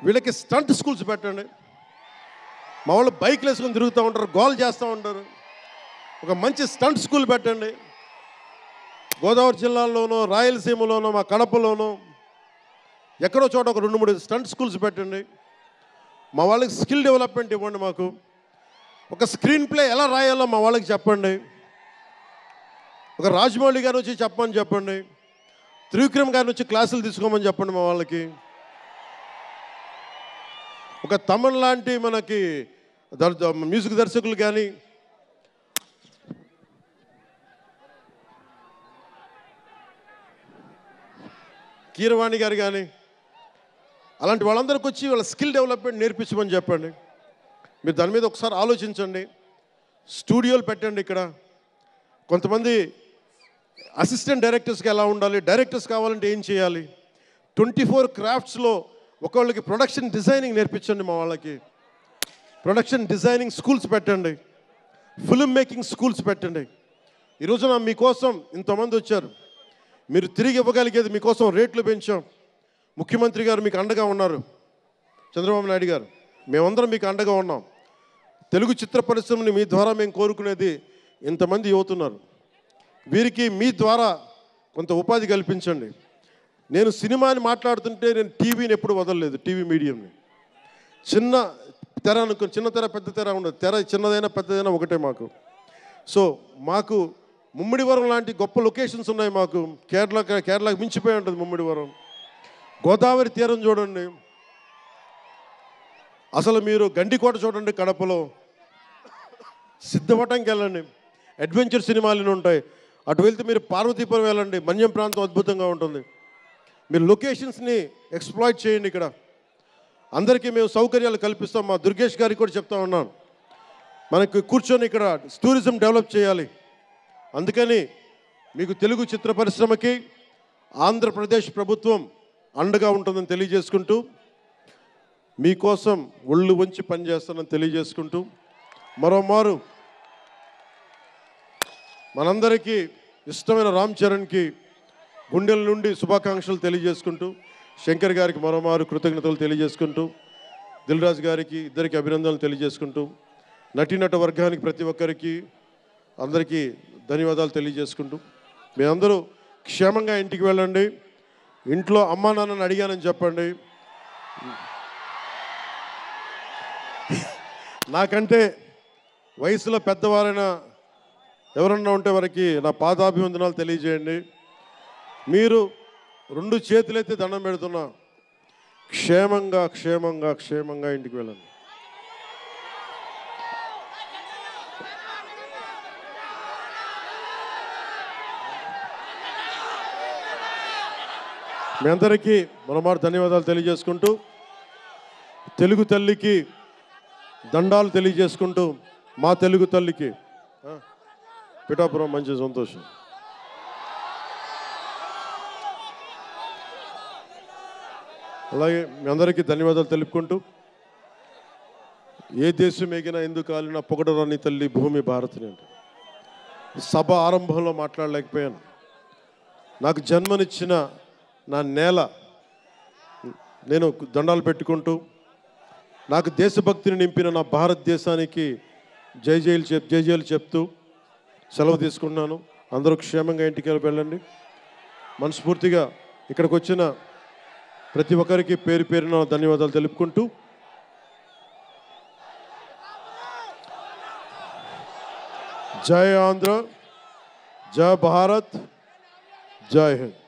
వీళ్ళకి స్టంట్ స్కూల్స్ పెట్టండి. మా వాళ్ళు బైక్లు వేసుకొని తిరుగుతూ ఉంటారు, గోల్ చేస్తూ ఉంటారు. ఒక మంచి స్టంట్ స్కూల్ పెట్టండి. గోదావరి జిల్లాలోనో, రాయలసీమలోనో, మా కడపలోనో ఎక్కడో చోట ఒక 2-3 స్టంట్ స్కూల్స్ పెట్టండి. మా వాళ్ళకి స్కిల్ డెవలప్మెంట్ ఇవ్వండి. మాకు ఒక స్క్రీన్ ప్లే ఎలా రాయాలో మా వాళ్ళకి చెప్పండి. ఒక రాజమౌళి గారు వచ్చి చెప్పమని చెప్పండి. త్రివిక్రమ్ గారిని వచ్చి క్లాసులు తీసుకోమని చెప్పండి మా వాళ్ళకి. ఒక తమన్ లాంటి మనకి మ్యూజిక్ దర్శకులు కానీ, కీరవాణి గారు కానీ, అలాంటి వాళ్ళందరికీ వచ్చి వాళ్ళ స్కిల్ డెవలప్మెంట్ నేర్పించమని చెప్పండి. మీరు దాని మీద ఒకసారి ఆలోచించండి. స్టూడియోలు పెట్టండి. ఇక్కడ కొంతమంది అసిస్టెంట్ డైరెక్టర్స్కి ఎలా ఉండాలి, డైరెక్టర్స్ కావాలంటే ఏం చేయాలి, 24 క్రాఫ్ట్స్లో ఒకళ్ళకి ప్రొడక్షన్ డిజైనింగ్ నేర్పించండి. మా వాళ్ళకి ప్రొడక్షన్ డిజైనింగ్ స్కూల్స్ పెట్టండి. ఫిల్మ్ మేకింగ్ స్కూల్స్ పెట్టండి. ఈరోజున మీకోసం ఇంతమంది వచ్చారు. మీరు తిరిగి ఇవ్వగలిగేది మీకోసం రేట్లు పెంచాం. ముఖ్యమంత్రి గారు మీకు అండగా ఉన్నారు. చంద్రబాబు నాయుడు గారు, మేమందరం మీకు అండగా ఉన్నాం. తెలుగు చిత్ర పరిశ్రమని మీ ద్వారా మేము కోరుకునేది ఇంతమంది యువతున్నారు. వీరికి మీ ద్వారా కొంత ఉపాధి కల్పించండి. నేను సినిమాని మాట్లాడుతుంటే నేను టీవీని ఎప్పుడు వదలలేదు. టీవీ మీడియంని చిన్న తెర అనుకుని, చిన్న తెర పెద్ద తెర ఉండదు. తెర చిన్నదైనా పెద్దదైనా ఒకటే మాకు. సో మాకు ముమ్మిడివరం లాంటి గొప్ప లొకేషన్స్ ఉన్నాయి. మాకు కేరళకి మించిపోయి ఉంటుంది ముమ్మిడివరం. గోదావరి తీరం చూడండి. అసలు మీరు గండికోట చూడండి కడపలో. సిద్ధవటంకి వెళ్ళండి, అడ్వెంచర్ సినిమాలు ఉంటాయి. అటు వెళ్తే మీరు పార్వతీపురం వెళ్ళండి, మన్యం ప్రాంతం అద్భుతంగా ఉంటుంది. మీరు లొకేషన్స్ని ఎక్స్ప్లాయిట్ చేయండి. ఇక్కడ అందరికీ మేము సౌకర్యాలు కల్పిస్తాం. మా దుర్గేష్ గారికి కూడా చెప్తా ఉన్నాను, మనకి కూర్చొని ఇక్కడ టూరిజం డెవలప్ చేయాలి. అందుకని మీకు తెలుగు చిత్ర పరిశ్రమకి ఆంధ్రప్రదేశ్ ప్రభుత్వం అండగా ఉంటుందని తెలియజేసుకుంటూ, మీకోసం ఒళ్ళు వంచి పనిచేస్తానని తెలియజేసుకుంటూ, మరోమారు మనందరికీ ఇష్టమైన రామ్ చరణ్కి గుండెల నుండి శుభాకాంక్షలు తెలియజేసుకుంటూ, శంకర్ గారికి మరోమారు కృతజ్ఞతలు తెలియజేసుకుంటూ, దిల్ రాజు గారికి ఇద్దరికి అభినందనలు తెలియజేసుకుంటూ, నటీనట వర్గానికి ప్రతి ఒక్కరికి అందరికీ ధన్యవాదాలు తెలియజేసుకుంటూ, మీ అందరూ క్షేమంగా ఇంటికి వెళ్ళండి. ఇంట్లో అమ్మా నాన్నని అడిగానని చెప్పండి. నాకంటే వయసులో పెద్దవారైన ఎవరన్నా ఉంటే వారికి నా పాదాభివందనాలు తెలియజేయండి. మీరు 2 చేతులైతే దండం పెడుతున్నా, క్షేమంగా క్షేమంగా క్షేమంగా ఇంటికి వెళ్ళండి. మీ అందరికీ మరోమారు ధన్యవాదాలు తెలియజేసుకుంటూ, తెలుగు తల్లికి దండాలు తెలియజేసుకుంటూ, మా తెలుగు తల్లికి పిఠాపురం మంచి సంతోషం. అలాగే మీ అందరికీ ధన్యవాదాలు తెలుపుకుంటూ, ఏ దేశం ఎగినా ఎందుకు కాలినా పొగడరాని తల్లి భూమి భారతిని అంటే సభ ఆరంభంలో మాట్లాడలేకపోయాను. నాకు జన్మనిచ్చిన నా నేల నేను దండాలు పెట్టుకుంటూ, నాకు దేశభక్తిని నింపిన నా భారతదేశానికి జై జైలు చెప్తూ సెలవు తీసుకున్నాను. అందరూ క్షేమంగా ఇంటికి వెళ్ళండి. మనస్ఫూర్తిగా ఇక్కడికి వచ్చిన ప్రతి ఒక్కరికి పేరు పేరున ధన్యవాదాలు తెలుపుకుంటూ, జై ఆంధ్ర, జై భారత్, జై హింద్.